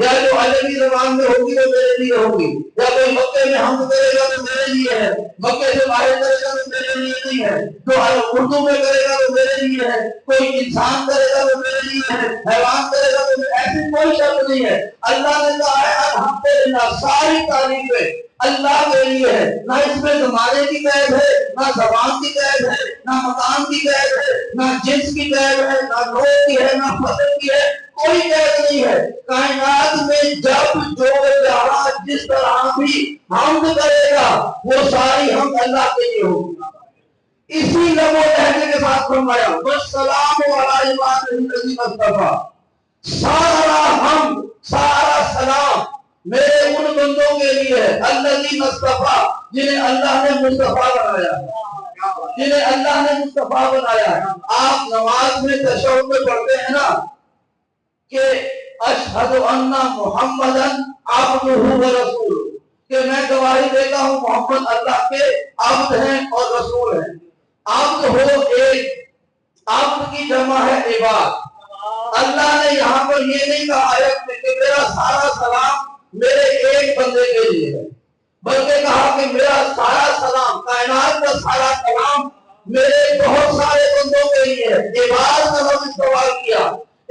A: یا جو عربی زبان میں ہوگی وہ میرے لیے ہوگی، یا کوئی مکے میں حمد کرے گا تو میرے لیے ہے، مکے سے باہر کرے گا تو میرے لیے نہیں ہے، جو اردو میں کرے گا تو میرے لیے ہے، کوئی انسان کرے گا تو میرے لیے ہے، حیوان کرے گا تو ایسی کوئی شرط نہیں ہے۔ اللہ نے کہا ہے الحمدللہ، ساری تعریفیں اللہ کے لیے ہے، نہ اس میں زمانے کی قید ہے، نہ زبان کی قید ہے، نہ مکان کی قید ہے، نہ جنس کی قید ہے، نہ لوگ کی ہے، نہ فصل کی ہے، کوئی قید نہیں ہے۔ کائنات میں جب جو جہاں جس طرح بھی حمد کرے گا وہ ساری حمد اللہ کے لیے ہوگی۔ اسی لب و لہجے کے ساتھ فرمایا والسلام علی عبادہ الذین اصطفیٰ، سارا حمد سارا سلام میرے ان بندوں کے لیے ہے الذین اصطفیٰ، جنہیں اللہ نے مصطفیٰ بنایا، جنہیں اللہ نے مصطفیٰ بنایا ہے۔ آپ نماز میں تشہد میں پڑھتے ہیں نا کہ اشہد ان محمدن عبدہ ورسولہ، کہ میں گواہی دیتا ہوں محمد اللہ کے عبد ہیں اور رسول ہیں۔ عبد ہو ایک، عبد کی جمع ہے عباد۔ اللہ نے یہاں پر یہ نہیں کہا آیت میں کہ میرا سارا سلام میرے ایک بندے کے لیے ہے، بلکہ کہا کہ میرا سارا سلام، کائنات کا سارا کلام میرے بہت سارے بندوں کے لیے ہے۔ عباد کا لفظ استعمال کیا،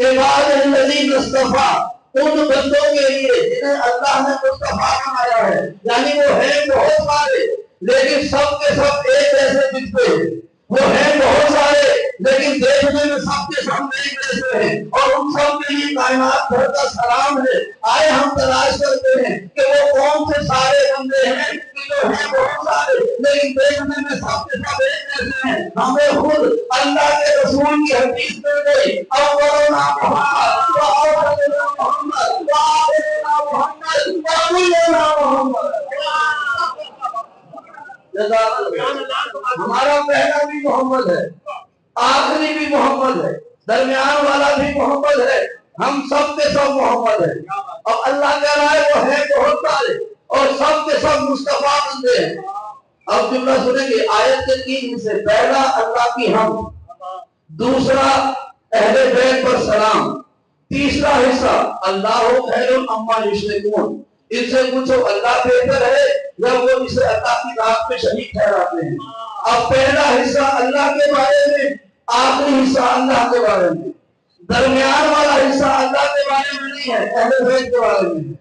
A: عباد الذین اصطفیٰ، ان بندوں کے لیے جنہیں اللہ نے مصطفیٰ بنایا ہے، یعنی وہ ہیں بہت سارے لیکن سب کے سب ایک جیسے دکھتے ہیں، وہ ہیں بہت سارے لیکن دیکھنے میں سب کے سب ایک جیسے ہیں، اور ان سب کے لیے کائنات بھر کا سلام ہے۔ آئے ہم تلاش کرتے ہیں کہ وہ کون سے سارے بندے ہیں کہ جو ہیں بہت سارے لیکن دیکھنے میں سب کے سب ایک جیسے ہیں۔ ہمیں خود اللہ کے رسول کی حدیث مل گئی، اولنا محمد وآخرنا محمد وآخرنا محمد وآخرنا محمد۔ ہمارا پہلا بھی محمد ہے، آخری بھی محمد ہے، درمیان والا بھی محمد ہے، ہم سب کے سب محمد ہیں۔ اور اللہ کہہ رہا ہے وہ ہے بہت سارے اور سب کے سب مصطفیٰ بندے ہیں۔ اب جملہ سنیں گے، آیت کے 3 حصے، پہلا اللہ کی حمد، دوسرا اہل بیت پر سلام، تیسرا حصہ اللہ خیر عما یشرکون، ان سے پوچھو اللہ بہتر ہے یا وہ جسے اللہ کی ذات میں شریک ٹھہراتے ہیں۔ اب پہلا حصہ اللہ کے بارے میں، آخری حصہ اللہ کے بارے میں، درمیان والا حصہ اللہ کے بارے میں نہیں ہے، اہل بیت کے بارے میں ہے۔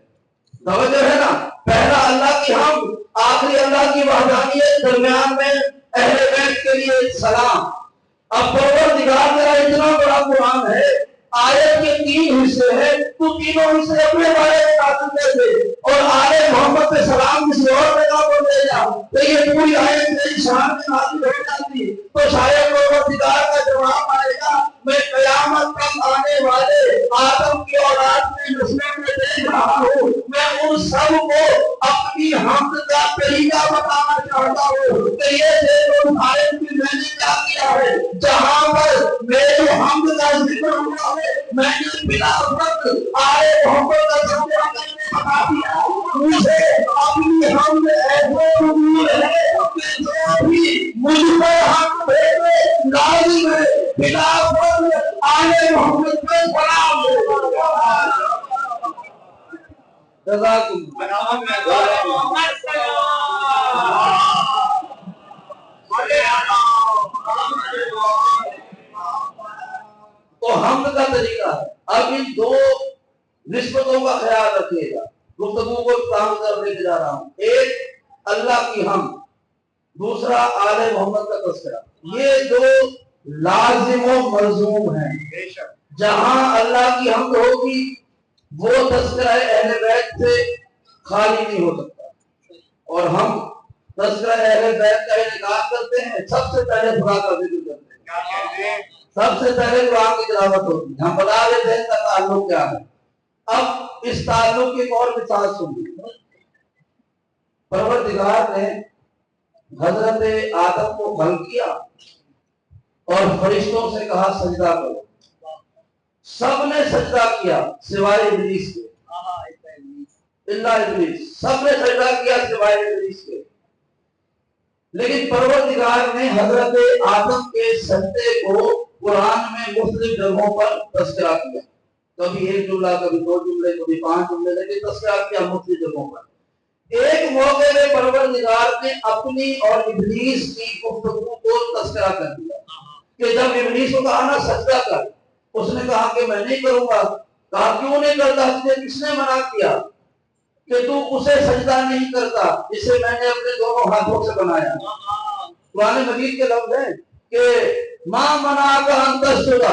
A: توجہ ہے نا، پہلا اللہ کی حمد، آخری اللہ کی وحدانیت، درمیان میں اہل بیت کے لیے سلام۔ اب پروردگار میرا اتنا بڑا قرآن ہے، آیت کے 3 حصے ہیں، تو تینوں حصے اپنے بارے میں نازل کر دے اور آل محمد پہ سلام کسی اور جگہ پر لے جا تو یہ پوری آیت میری شان میں نازل ہو جاتی، تو شاید پروردگار کا جواب آئے گا میں قیامت تک آنے والے آدم کی اولاد میں نسلوں میں دیکھ رہا ہوں، میں ان سب کو اپنی حمد کا طریقہ بتانا چاہتا ہوں کہ یہ دیکھو آیت میں میں نے کیا کیا ہے، جہاں پر میرے حمد کا ذکر ہوا ہے میں نے بلا وقت آئے محمد کا ذکر کرنے بتا دیا، مجھے اپنی حمد ایسے قبول ہے کہ جو بھی مجھ پر حق بھیجے لازم ہے بلا وقت آئے محمد پر سلام دے۔ جزاکم اللہ۔ کا طریقہ ہے. اب ان دو نسبتوں کا خیال رکھیے گا. گفتگو کو اختتام کی طرف لے کے جا رہا ہوں. ایک اللہ کی حمد، دوسرا آل محمد کا تذکرہ. یہ دو لازم و ملزوم ہیں. جہاں اللہ کی حمد ہوگی وہ تذکرہ اہل بیت سے خالی نہیں ہو سکتا. اور ہم تذکرہ اہل بیت کا انعقاد کرتے ہیں، سب سے پہلے خدا کا ذکر کرتے ہیں، سب سے پہلے قرآن کی تلاوت ہوتی ہے. ہم بتا دیتے ہیں اس کا تعلق کیا ہے. اب اس تعلق کی ایک اور مثال سنیے. پروردگار نے حضرت آدم کو خلق کیا اور فرشتوں سے کہا سجدہ کرو. سب نے سجدہ کیا سوائے ابلیس کے. اللہ ابلیس، سب نے سجدہ کیا سوائے ابلیس کے. لیکن پروردگار نے حضرت آدم کے سجدے کو قرآن میں مختلف جگہوں پر تذکرہ کیا. کبھی ایک جملہ، کبھی دو جملے، کبھی 5 جملے، لیکن تذکرہ کیا مختلف جگہوں پر. ایک موقع میں پروردگار نے اپنی اور ابلیس کی گفتگو کو تذکرہ کر دیا کہ جب ابلیس کو کہا نا سجدہ کر، اس نے کہا کہ میں نہیں کروں گا. کہا کیوں نہیں کرتا؟ تجھے کس نے منع کیا کہ تو اسے سجدہ نہیں کرتا جسے میں نے اپنے دونوں ہاتھوں سے بنایا. قرآن مجید کے لفظ ہیں کہ ماں منعک ان تسجد،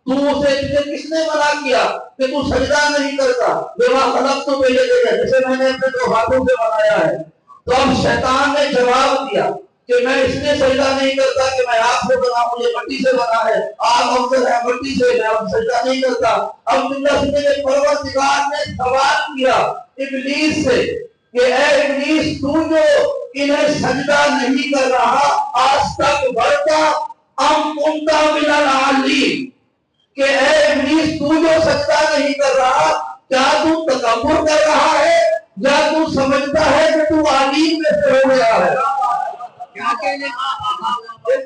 A: تو اسے تجھے کس نے منع کیا کہ تو سجدہ نہیں کرتا؟ بما خلقت بیدی، جسے میں نے اپنے دو ہاتھوں سے بنایا ہے. تو اب شیطان نے جواب دیا کہ میں اس لیے سجدہ نہیں کرتا کہ میں آگ سے بنا ہوں، یہ مٹی سے بنا ہے، آگ افضل ہے مٹی سے، میں اب سجدہ نہیں کرتا. اب اللہ سے پروردگار نے سوال کیا ابلیس سے کہ اے ابلیس، تو جو انہیں سجدہ نہیں کر رہا، آج تک بڑھتا ام کنتا من العالین، کہ اے ابلیس تو جو سجدہ نہیں کر رہا، کیا تو تکبر کر رہا ہے یا تو سمجھتا ہے کہ تو عالم میں سے ہو گیا ہے؟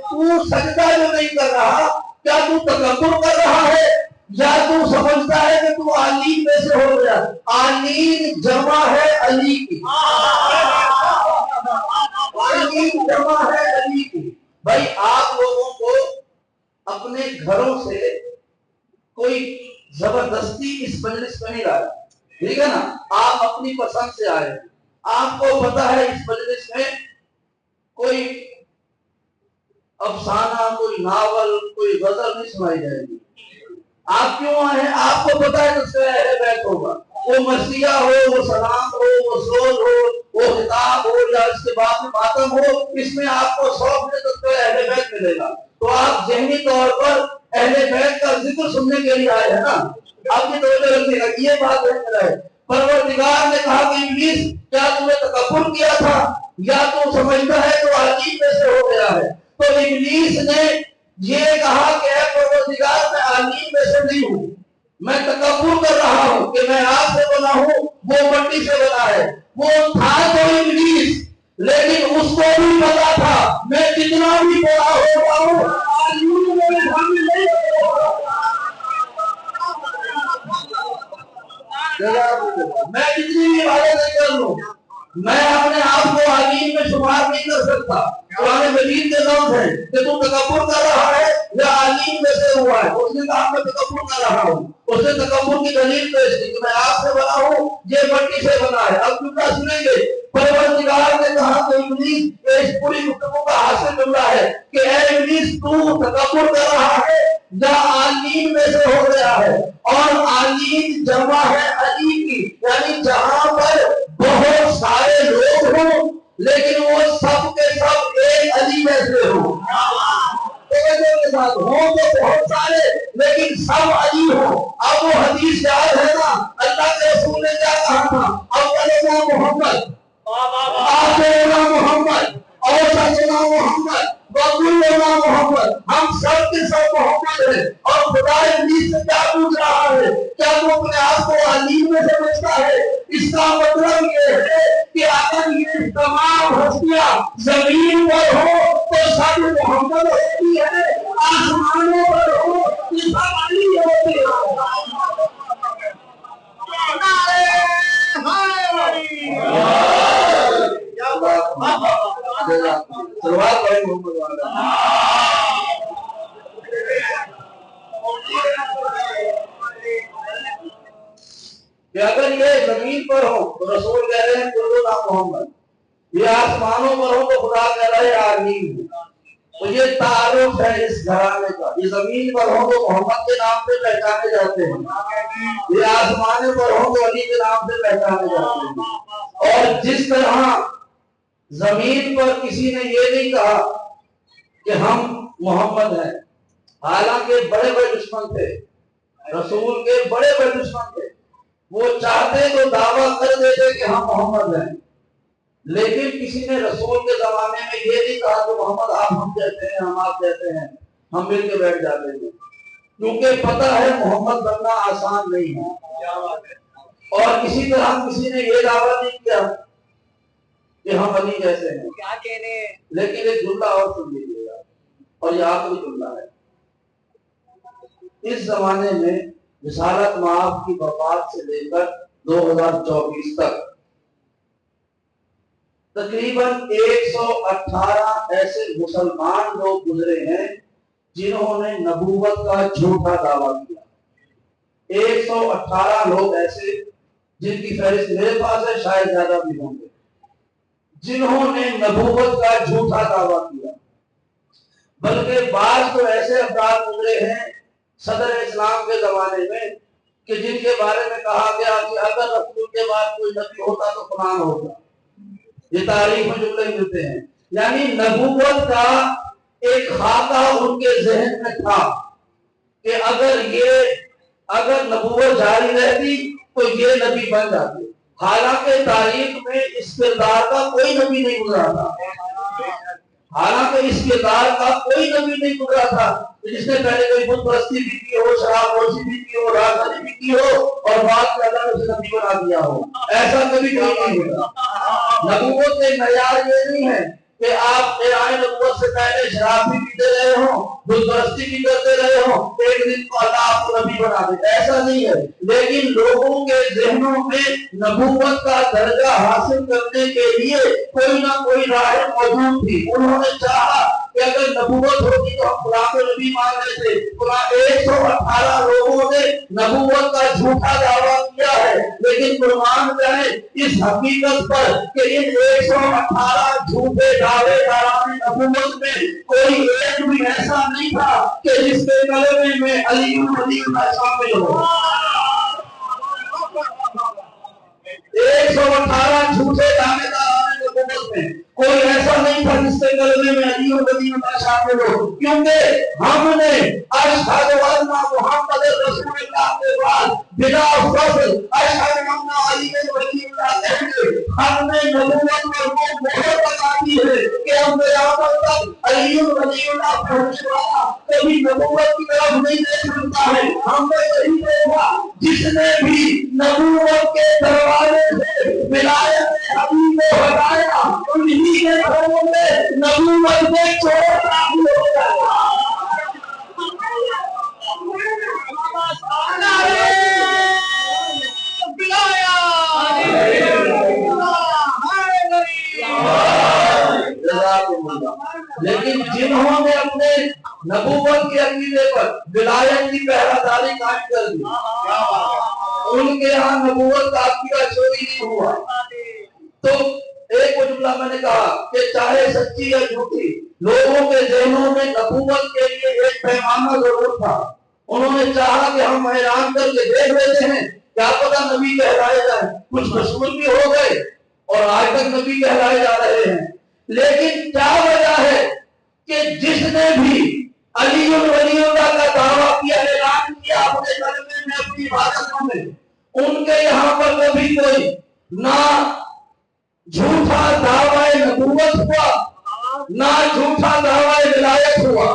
A: تو سجدہ جو نہیں کر رہا، کیا تو تکبر کر رہا ہے یا تو سمجھتا ہے کہ تو عالم میں سے ہو گیا؟ عالم جمع ہے علی کی، عالم جمع ہے علی کی. بھائی آپ لوگوں کو اپنے گھروں سے کوئی زبردستی اس مجلس میں نہیں لایا، ٹھیک ہے نا؟ آپ اپنی پسند سے آئے. آپ کو پتا ہے اس مجلس میں کوئی افسانہ، کوئی ناول، کوئی غزل نہیں سنائی جائے گی. آپ کیوں آئے ہیں؟ آپ کو پتا ہے کہ اس سے اہل بیت ہوگا. وہ مرثیہ ہو، وہ سلام ہو، وہ سوز ہو، وہ خطاب ہو، یا اس کے بعد میں ماتم ہو، اس میں آپ کو 100% اہل بیت ملے گا. تو آپ ذہنی طور پر اہل بیت کا ذکر سننے کے لیے آئے ہیں نا. آپ کی توجہ رکھیے گا، یہ بات ہے. پروردگار نے کہا کہ ابلیس، کیا تم نے تکبر کیا تھا یا تو سمجھتا ہے تو عالم میں سے ہو گیا ہے؟ تو ابلیس نے یہ کہا کہ اے پروردگار، میں عالم میں سے نہیں ہوں، میں تکبر کر رہا ہوں کہ میں آگ سے بنا ہوں، وہ مٹی سے بنا ہے. وہ تھا تو ابلیس، لیکن اس کو بھی پتا تھا میں جتنا بھی بڑا ہوگا ہوں عالم میں شامل نہیں ہوگا. میں جتنی بھی عبادت کر لوں، میں اپنے آپ کو عالم میں شمار نہیں کر سکتا. قرآن مجید کے لفظ ہے کہ تم تکبر کر رہا ہے یا عالم میں سے ہوا ہے. اس نے کہا میں تکبر کر رہا ہوں. اس نے تکبر کی دلیل پیش کی کہ میں آپ سے بنا ہوں، یہ مٹی سے بنا ہے. اب جملہ سنیں گے. پروردگار نے کہا کہ ابلیس، اس پوری گفتگو کا حاصل جملہ ہے کہ اے ابلیس، تو تکبر کر رہا ہے یا عالم میں سے ہو گیا ہے؟ اور عالم جمع ہے علی کی، یعنی جہاں پر بہت سارے لوگ ہوں لیکن وہ سب کے سب ایک علی میں سے ہوں. ہوں تو بہت سارے لیکن سب علی ہوں. اب وہ حدیث یاد ہے نا، اللہ کے رسول نے کیا کہا تھا؟ اولنا محمد، آخرنا محمد، اوسطنا محمد، وکلنا محمد. ہم سب کے سب محمد ہیں. اور خدا ابلیس سے کیا پوچھ رہا ہے؟ کیا وہ اپنے آپ کو عالم میں سمجھتا ہے؟ اس کا مطلب یہ ہے کہ اگر یہ تمام ہستیاں زمین پر ہو تو سب محمد ہوتی ہے، آسمانوں پر ہو تو سب علی ہوتی ہے. کہ اگر یہ زمین پر ہو تو رسول کہہ رہے ہیں کلنا محمد، یہ آسمانوں پر ہو تو خدا کہہ رہا ہے آمین ہوں۔ تو یہ تعارف ہے اس گھرانے کا، یہ زمین پر ہو تو محمد کے نام سے پہچانے جاتے ہیں، یہ آسمانے پر ہو تو علی کے نام سے پہچانے جاتے ہیں۔ اور جس طرح زمین پر کسی نے یہ نہیں کہا کہ ہم محمد ہیں، حالانکہ بڑے بڑے دشمن تھے، رسول کے بڑے بڑے دشمن تھے، وہ چاہتے تو دعویٰ کر دیتے کہ ہم محمد ہیں، لیکن کسی نے رسول کے زمانے میں یہ نہیں کہا کہ محمد آپ ہم کہتے ہیں، ہم آپ کہتے ہیں، ہم مل کے بیٹھ جاتے ہیں، کیونکہ پتہ ہے محمد بننا آسان نہیں ہے۔ اور کسی طرح کسی نے یہ دعویٰ نہیں کیا کہ ہم علی جیسے ہیں، لیکن ایک جملہ اور سن لیجیے گا، اور یہ آخری جملہ ہے۔ اس زمانے میں رسالت مآب کی وفات سے لے کر 2024 تک تقریباً 118 ایسے مسلمان لوگ گزرے ہیں جنہوں نے نبوت کا جھوٹا دعویٰ کیا۔ 118 لوگ ایسے جن کی فہرست میرے پاس ہے، شاید زیادہ بھی ہوں گے، جنہوں نے نبوت کا جھوٹا دعویٰ کیا۔ بلکہ بعض تو ایسے افراد گزرے ہیں صدر اسلام کے زمانے میں کہ جن کے بارے میں کہا گیا کہ اگر رسول کے بعد کوئی نبی ہوتا تو فلان ہوتا۔ یہ تاریخ میں جملے ملتے ہیں، یعنی نبوت کا ایک خاکہ ان کے ذہن میں تھا کہ اگر نبوت جاری رہتی تو یہ نبی بن جاتے، حالانکہ تاریخ میں اس کردار کا کوئی نبی نہیں گزرا تھا، حالانکہ اس کردار کا کوئی نبی نہیں گزرا تھا جس نے پہلے کوئی بت پرستی بھی کی ہو، شراب نوشی بھی کی ہو، رازداری بھی کی ہو اور بعد میں اللہ نے اسے نبی بنا دیا ہو۔ ایسا کبھی کوئی نہیں ہوتا۔ نبوت کے معیار یہ نہیں ہے کہ آپ اعلان نبوت سے پہلے شراب بھی پیتے رہے ہوں، بت پرستی بھی کرتے رہے ہوں، ایک دن کو اللہ آپ کو نبی بنا دے، ایسا نہیں ہے۔ لیکن لوگوں کے ذہنوں میں نبوت کا درجہ حاصل کرنے کے لیے کوئی نہ کوئی راہ موجود تھی۔ انہوں نے چاہا کہ اگر نبوت ہوتی تو ہم خدا کو نبی مان لیتے۔ 118 لوگوں نے نبوت کا جھوٹا دعویٰ کیا ہے، لیکن قربان جائیں اس حقیقت پر کہ ان 118 جھوٹے دعوے داران نبوت میں کوئی ایک بھی ایسا نہیں تھا کہ جس کے کلمے میں علی اللہ شامل ہو۔ 118 جھوٹے دعوے داران نبوت میں کوئی ایسا نہیں تھا جس کے کلمے میں علی اللہ شامل ہو، کیونکہ ہم نے اشہد ان محمد رسول اللہ کے بعد بلا فصل اشہد ان علی ولی اللہ کہہ کے ہم نے نبوت پر وہ مہر لگا دی ہے کہ ہم قیامت تک علی ولی اللہ پہنچنے والا کبھی نبوت کی طرف نہیں دیکھ سکتا ہے۔ ہم نے یہی دیکھا جس نے بھی نبوت کے دروازے سے ولایت حبیب کو ہٹایا انہی کے گھروں میں نبوت میں چور داخل ہو گیا۔ لیکن جنہوں نے اپنے نبوت کے عقیدے پر ولایت کی پہرہ داری قائم کر دی، ان کے ہاں نبوت کا عقیدہ چوری نہیں ہوا۔ تو ایک وہ جملہ میں نے کہا کہ چاہے سچی یا جھوٹی، لوگوں کے ذہنوں میں نبوت کے لیے ایک پیمانہ ضرور تھا۔ انہوں نے چاہا کہ ہم اعلان کر کے دیکھ لیتے ہیں، کیا پتہ نبی کہلائے جائیں، کچھ رسول بھی ہو گئے اور آج تک نبی کہلائے جا رہے ہیں۔ لیکن کیا وجہ ہے کہ جس نے بھی علی ولی اللہ کا دعویٰ کیا، اعلان کیا اپنے کلمے میں، اپنی عبادتوں میں، ان کے یہاں پر کبھی کوئی نہ جھوٹا دعویٰ نبوت ہوا نہ جھوٹا دعویٰ ولایت ہوا،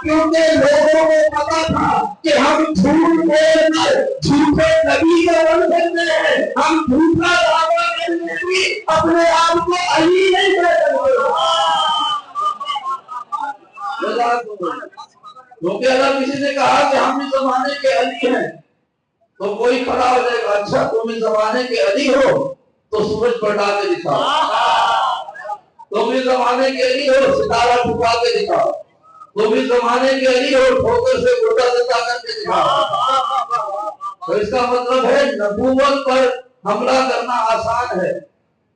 A: کیونکہ لوگوں کو پتا تھا کہ ہم جھوٹ بول کر جھوٹے نبی کا بن سکتے ہیں، ہم جھوٹا دعویٰ کرنے بھی اپنے آپ کو علی نہیں کہہ سکتے۔ کیونکہ اگر کسی نے کہا کہ ہم اس زمانے کے علی ہیں تو کوئی کھڑا ہو جائے گا، اچھا تم اس زمانے کے علی ہو تو سورج پلٹا کے دکھاؤ، تم اس زمانے کے علی ہو ستارہ ٹھکا کے دکھاؤ، تم اس زمانے کے علی ہو ٹھوکر سے گردہ زندہ کر کے دکھاؤ۔ تو اس کا مطلب ہے نبوت پر حملہ کرنا آسان ہے،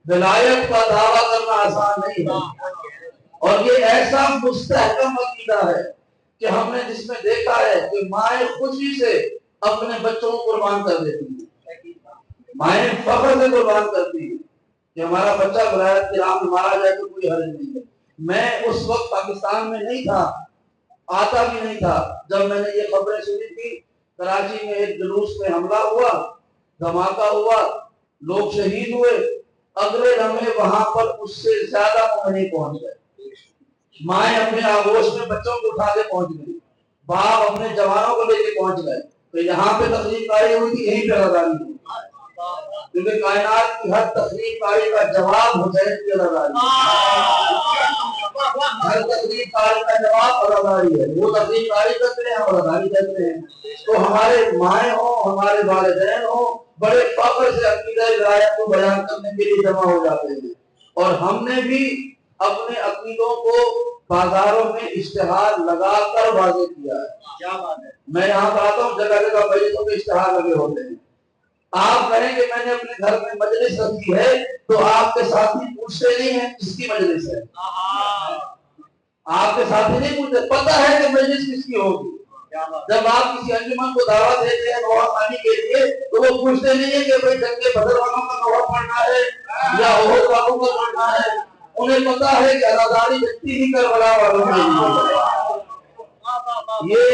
A: ولایت کا دعویٰ کرنا آسان نہیں ہے۔ اور یہ ایسا مستحکم عقیدہ ہے کہ ہم نے جس میں دیکھا ہے کہ مائیں خوشی سے اپنے بچوں کو قربان کر دیتی ہیں، مائیں فخر سے قربان کرتی ہیں کہ ہمارا بچہ ولایت کی راہ میں مارا جائے تو کوئی حرج نہیں ہے۔ میں اس وقت پاکستان میں نہیں تھا، آتا بھی نہیں تھا، جب میں نے یہ خبریں سنی تھی کراچی میں ایک جلوس میں حملہ ہوا، دھماکہ ہوا، لوگ شہید ہوئے، اگلے لمحے وہاں پر اس سے زیادہ مومنین پہنچ گئے، مائیں اپنے آغوش میں بچوں کو اٹھا کے پہنچ گئی، باپ اپنے جوانوں کو لے کے پہنچ گئے۔ تو یہاں پہ تقریب کاری ہوئی تھی، یہیں پہ رضائی ہوئی، کیونکہ کائنات کی ہر تقریب کاری کا جواب حسین کی رضائی ہے، ہر تقریب کاری کا جواب رضائی ہے، وہ تقریب کاری کرتے ہیں ہم رضائی کرتے ہیں۔ تو ہمارے مائیں ہوں، ہمارے والدین ہوں، بڑے فخر سے عقیدہ ولایت کو بیان کرنے کے لیے جمع ہو جاتے ہیں، اور ہم نے بھی اپنے عقیدوں کو بازاروں میں اشتہار لگا کر واضح کیا ہے۔ کیا بات ہے، میں یہاں آتا ہوں، جگہ جگہ مجلسوں کے اشتہار لگے ہوتے ہیں، آپ کہیں کہ میں نے اپنے گھر میں مجلس رکھی ہے تو آپ کے ساتھی پوچھتے نہیں ہیں کس کی مجلس ہے، آپ کے ساتھی نہیں پوچھتے، پتہ ہے کہ مجلس کس کی ہوگی۔ جب آپ کسی انجمن کو دعوت دیتے ہیں نوحہ خوانی کے لیے تو وہ پوچھتے نہیں ہیں کہ بھئی جنگ بدر والوں کا نوحہ پڑھنا ہے یا احد والوں کا پڑھنا ہے، انہیں پتہ ہے کہ ازاداری جتنی ہی کربلا والوں کے لیے، یہ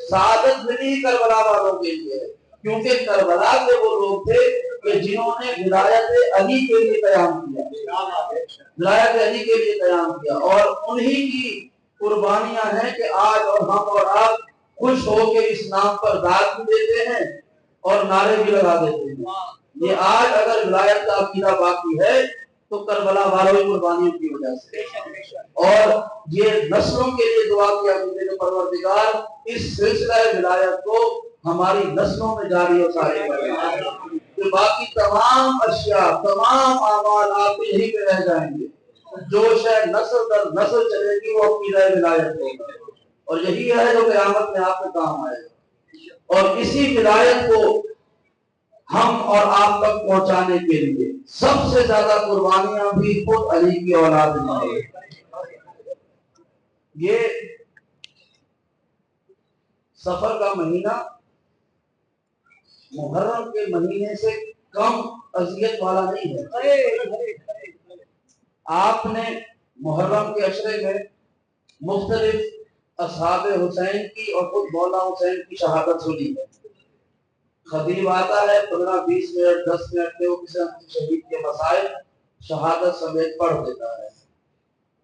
A: سعادت ملی کربلا والوں کے لیے، کیونکہ کربلا کے وہ لوگ تھے کہ جنہوں نے ولایت علی کے لیے قیام کیا، ولایت علی کے لیے قیام کیا، اور انہی کی قربانیاں ہیں کہ آج اور ہم اور آپ خوش ہو کے اس نام پر داد بھی دیتے ہیں اور نعرے بھی لگا دیتے ہیں۔ یہ آج اگر ولایت کا عقیدہ باقی ہے تو کربلا والوں کی قربانیوں کی وجہ سے، اور یہ نسلوں کے لیے دعا کیا کہ پروردگار اس سلسلہ ولایت کو ہماری نسلوں میں جاری و ساری کرے، کہ باقی تمام اشیاء، تمام اعمال آپ یہیں پہ رہ جائیں گے، جو شے نسل در نسل چلے گی وہ عقیدہ ولایت ہوگا، اور یہی ہے جو قیامت میں آپ کے کام آئے گا۔ اور اسی ولایت کو ہم اور آپ تک پہنچانے کے لیے سب سے زیادہ قربانیاں بھی خود علی کی اولاد نے۔ یہ سفر کا مہینہ محرم کے مہینے سے کم اذیت والا نہیں ہے۔ آپ نے محرم کے عشرے میں مختلف اصحاب حسین کی اور خود مولا حسین کی شہادت سنی ہے، خطیب آتا ہے 15-20 منٹ 10 منٹ میں وہ کسی شہید کے مسائل شہادت سمیت پڑھ دیتا ہے،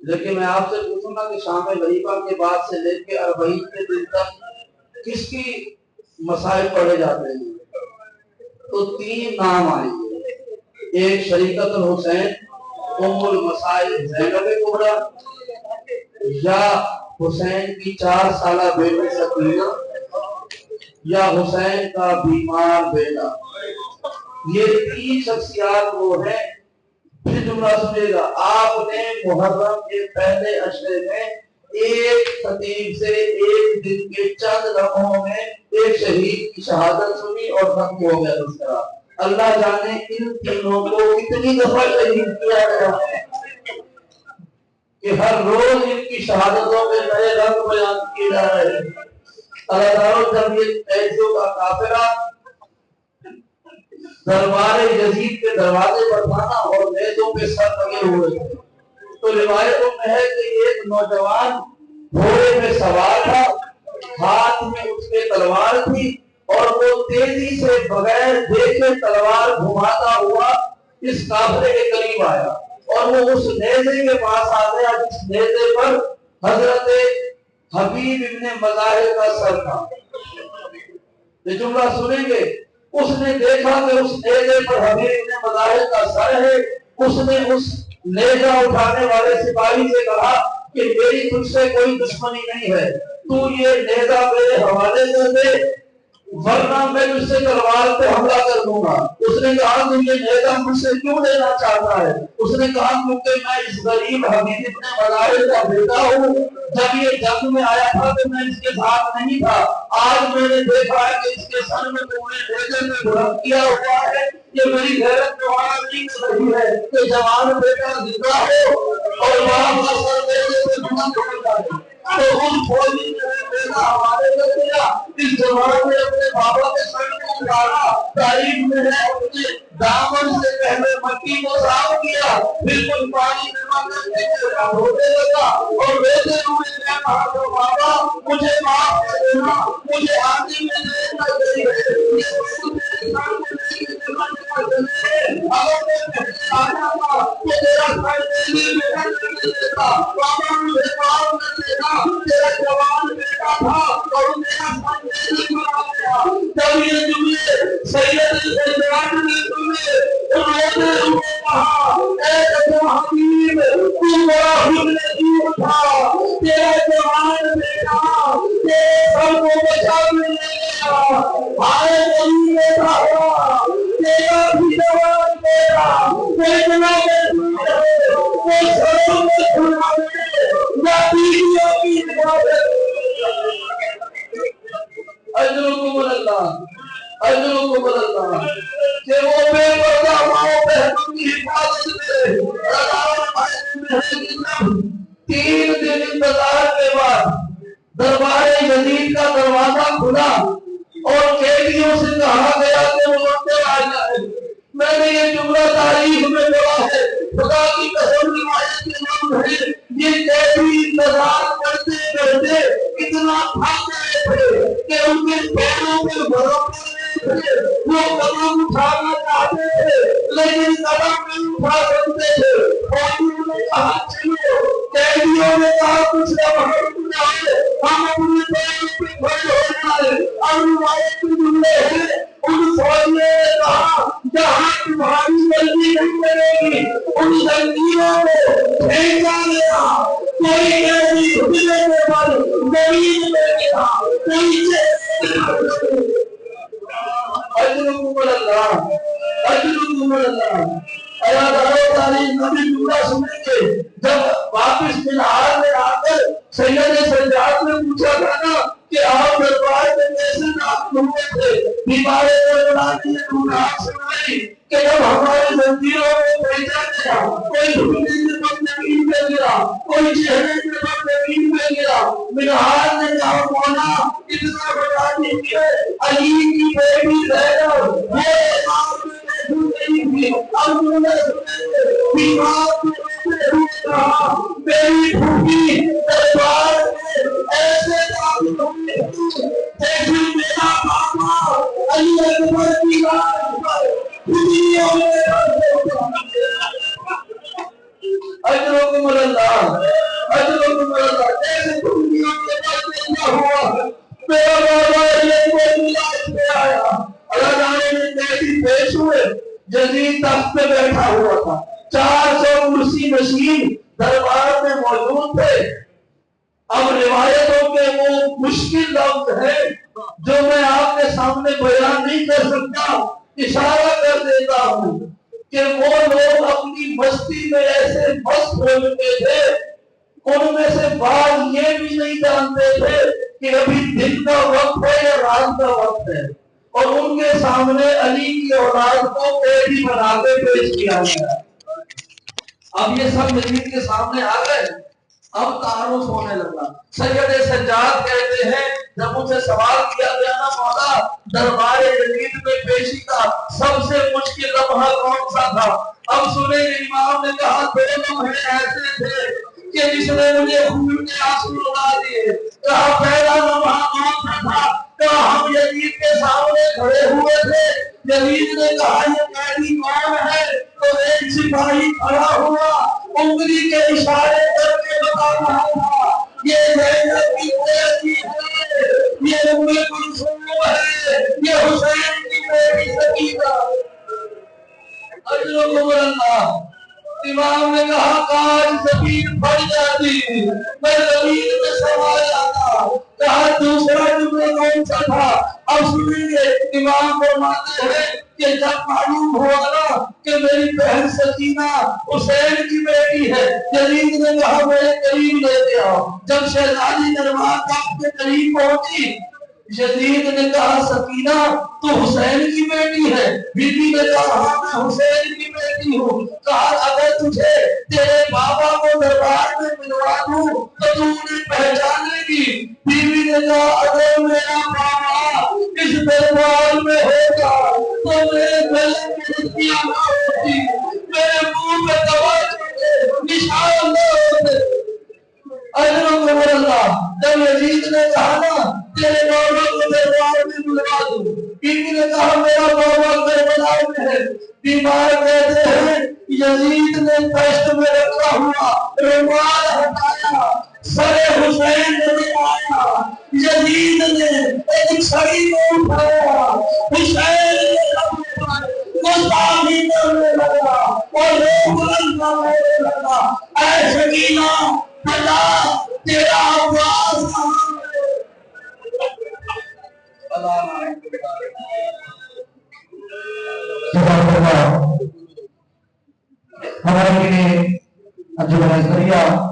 A: لیکن میں آپ سے پوچھوں گا کہ شام غریبہ کے بعد سے لے کے 40 کے دن تک کس کی مسائل پڑھے جاتے ہیں؟ تو 3 نام آئیں گے، ایک شریکت الحسین، ام المسائل زینب کبریٰ، یا حسین کی 4 سالہ بیٹی سکینہ، یا حسین کا بیمار بیٹا۔ یہ 3 شخصیات وہ ہیں۔ پھر جملہ سنیے گا، آپ نے محرم کے پہلے عشرے میں ایک خطیب سے ایک دن کے چند لمحوں میں ایک شہید کی شہادت سنی اور ختم ہو گیا دوسرا۔ اللہ جانے ان تینوں کو کتنی دفعہ شہید کیا گیا کہ ہر روز ان کی شہادتوں میں نئے رنگ بیان کیے جا رہے ہیں۔ اللہ تعالیٰ جب یہ قیدیوں کا کافرہ دربار یزید کے دروازے پر تھا نا اور نیزوں پہ سر لگے ہوئے تھے، تو روایتوں میں ہے کہ ایک نوجوان گھوڑے میں سوار تھا، ہاتھ میں اس کے تلوار تھی، اور وہ تیزی سے بغیر دیکھے تلوار گھماتا ہوا اس کافرے کے قریب آیا، اور وہ اس نیزے کے پاس آ گیا جس نیزے پر حضرت حبیب ابن مظاہر کا سر تھا۔ یہ جملہ سنیں گے، اس نے دیکھا کہ اس نیزے پر حبیب ابن مظاہر کا سر ہے، اس نے اس نیزہ اٹھانے والے سپاہی سے کہا کہ میری تجھ سے کوئی دشمنی نہیں ہے، تو یہ نیزہ میرے حوالے کر دے، ورنہ میں اس سے تلوار پہ حملہ کر دوں گا۔ اس نے کہا کہ یہ نیزہ مجھ سے کیوں لینا چاہتا ہے؟ اس نے کہا کیونکہ میں اس غریب حبیب ابن مظاہر کا بیٹا ہوں، جب یہ جنگ میں آیا تھا تو میں اس کے ساتھ نہیں تھا، آج میں نے دیکھا ہے کہ اس کے سر میں تم نے نیزے میں گھرم کیا ہوا ہے، یہ میری غیرت دوبارہ نہیں کر رہی ہے کہ جوان بیٹا زندہ ہو اور وہاں پر سر نیزے سے گھرم ہو جائے۔ تو ان فوجی نے بیٹا ہمارے کر دیا، اس جوان نے اپنے بابا کے سر کو اٹھایا، تاریخ میں ہے اس نے دامن سے پہلے مٹی کو صاف کیا، بالکل پانی جمع کر کے رونے لگا اور روتے ہوئے میں کہا تو بابا مجھے معاف کر دینا، مجھے آدمی میں دیر لگ گئی ہے، یہ بہت میرے سامنے نہیں کہ جمع جمع چلے، اگر میں پہلے آیا تھا تو تیرا سر میرے میں کر دیتا، بابا مجھے معاف کر دینا، تیرا جوان بیٹا تھا اور میرا سر میرے میں آ گیا۔ جب یہ جملے سید سجاد نے سنے، انہوں نے کہا اے ابو حبیب تو بڑا حسن عجیب تھا، تیرا جوان بیٹا تیرے سر کو بچا کے لے گیا، ہائے نبی بیٹا ہوا تیرا بھی جوان بیٹا بیٹنا ہے، وہ سروں میں کھلا دے یا بیویوں کی حفاظت۔ اجرکم اللہ، اجرکم اللہ، کہ وہ بے پردہ ماں بہنوں کی حفاظت میں تین دن انتظار کے بعد دربار یزید کا دروازہ کھلا اور قیدیوں سے کہا گیا کہ وہ اندر آ جائے۔ میں نے یہ جملہ تاریخ میں پڑھا ہے، خدا کی قسم روایت کے نام ہے، یہ قیدی انتظار کرتے کرتے اتنا تھک گئے تھے کہ ان کے پیروں میں بھرم پڑ گئے تھے، وہ قدم اٹھانا چاہتے تھے لیکن قدم نہیں اٹھا سکتے تھے۔ فوجیوں نے کہا چلو، قیدیوں نے کہا کچھ لمحہ رک جائے، ہم اپنے پیروں پہ کھڑے ہو جائے۔ اور روایت کے جملے ہیں، ان فوجیوں نے کہا جہاں تمہاری غلطی نہیں کرے گی ان زنجیروں کو پھینکا گیا، کوئی قیدی گھٹنے کے بل زمین میں گرا، کوئی اجرکم اللہ، اجرکم اللہ۔ تاریخ نبی جملہ سنیں گے، جب واپس مینار میں آ کر سید سجاد نے پوچھا تھا نا کہ آپ دربار میں کیسے داخل ہوئے تھے، بیمارے دربرانی نے گناہ سنائی کہ جب ہمارے زنجیروں میں بھیجا گیا، کوئی گھٹنے کے بل زمین میں گرا، کوئی چہرے کے بل زمین میں گرا۔ مینار نے کہا مولا اتنا بڑا نہیں ہے، علی کی بیٹی زینب وہ امام میں نہیں تھی، اب انہوں نے بیمار میں کہا میری پھوپھی دربار میں ایسے داخل ہوئی جیسے میرا بابا علی اکبر کی لاش پر خوشیوں میں اجرکم اللہ، اجرکم اللہ، جیسے خوشیوں کے بعد کیا ہوا میرا بابا علی اکبر کی لاش پہ آیا، اللہ تعالیٰ نے قیدی پیش ہوئے، یزید تخت پہ بیٹھا ہوا تھا، 400 کرسی نشین دربار میں موجود تھے۔ اب روایتوں کے وہ مشکل لفظ ہے جو میں آپ کے سامنے بیان نہیں کر سکتا، اشارہ کر دیتا ہوں کہ وہ لوگ اپنی مستی میں ایسے مست ہو چکے تھے، ان میں سے بعض یہ بھی نہیں جانتے تھے کہ ابھی دن کا وقت ہے یا رات کا وقت ہے، اور ان کے سامنے علی کی اولاد کو قیدی بنا کے پیش کیا گیا۔ اب یہ سب یزید کے سامنے آ گئے، اب تعارف ہونے لگا۔ سید سجاد کہتے ہیں جب ان سے سوال کیا گیا نا مولا دربار یزید میں پیشی کا سب سے مشکل لمحہ کون سا تھا، اب سنے امام نے کہا دو لمحے ایسے تھے کہ جس نے مجھے خون کے آنسو رلا دیے۔ کہا پہلا لمحہ کون سا تھا، کہا ہم یزید کے سامنے کھڑے ہوئے تھے، یزید نے کہا یہ قیدی کون ہے، تو ایک سپاہی کھڑا ہوا انگلی کے اشارے کر کے بتا رہا تھا یہ زینب کی بیٹی ہے، یہ ام کلثوم ہے، یہ حسین کی بیٹی سکینہ۔ اجرکم اللہ۔ امام نے کہا کاش زمین پھٹ جاتی، میں زمین میں سما جاتا، کہا دوسرا جملہ کون سا تھا؟ اب سنیں گے امام فرماتے ہیں کہ جب معلوم ہوا نا کہ میری بہن سکینہ حسین کی بیٹی ہے، یزید نے کہا میرے قریب لے کے آؤ۔ جب شہزادی نروان باپ کے قریب پہنچی، یزید نے کہا سکینہ تو حسین کی بیٹی ہے؟ بی بی نے کہا ہاں میں حسین کی بیٹی ہوں۔ کہا اگر تجھے تیرے بابا کو دربار میں ملوا دوں تو تو انہیں پہچانے گی؟ بی بی نے کہا اگر میرا بابا اس دربار میں ہوگا تو میرے گلے میں رسیاں نہ ہوتی، میرے منہ پہ دوا کے نشان نہ ہوتے۔ اللہ جب یزید نے کہا نا تیرے بابا کو دربار میں بلوا دوں، بیوی نے کہا میرا بابا کربلا میں ہے۔ بیمار کہتے ہیں یزید نے دشت میں رکھا ہوا رومال ہٹایا، سر حسین نظر آیا، یزید نے ایک چھڑی کو اٹھایا، حسین نے گستاخی کرنے لگا اور لوگ اللہ ہونے لگا۔ اے سکینہ بتا تیرا آواز ہمارے لیے انجمن ذریعہ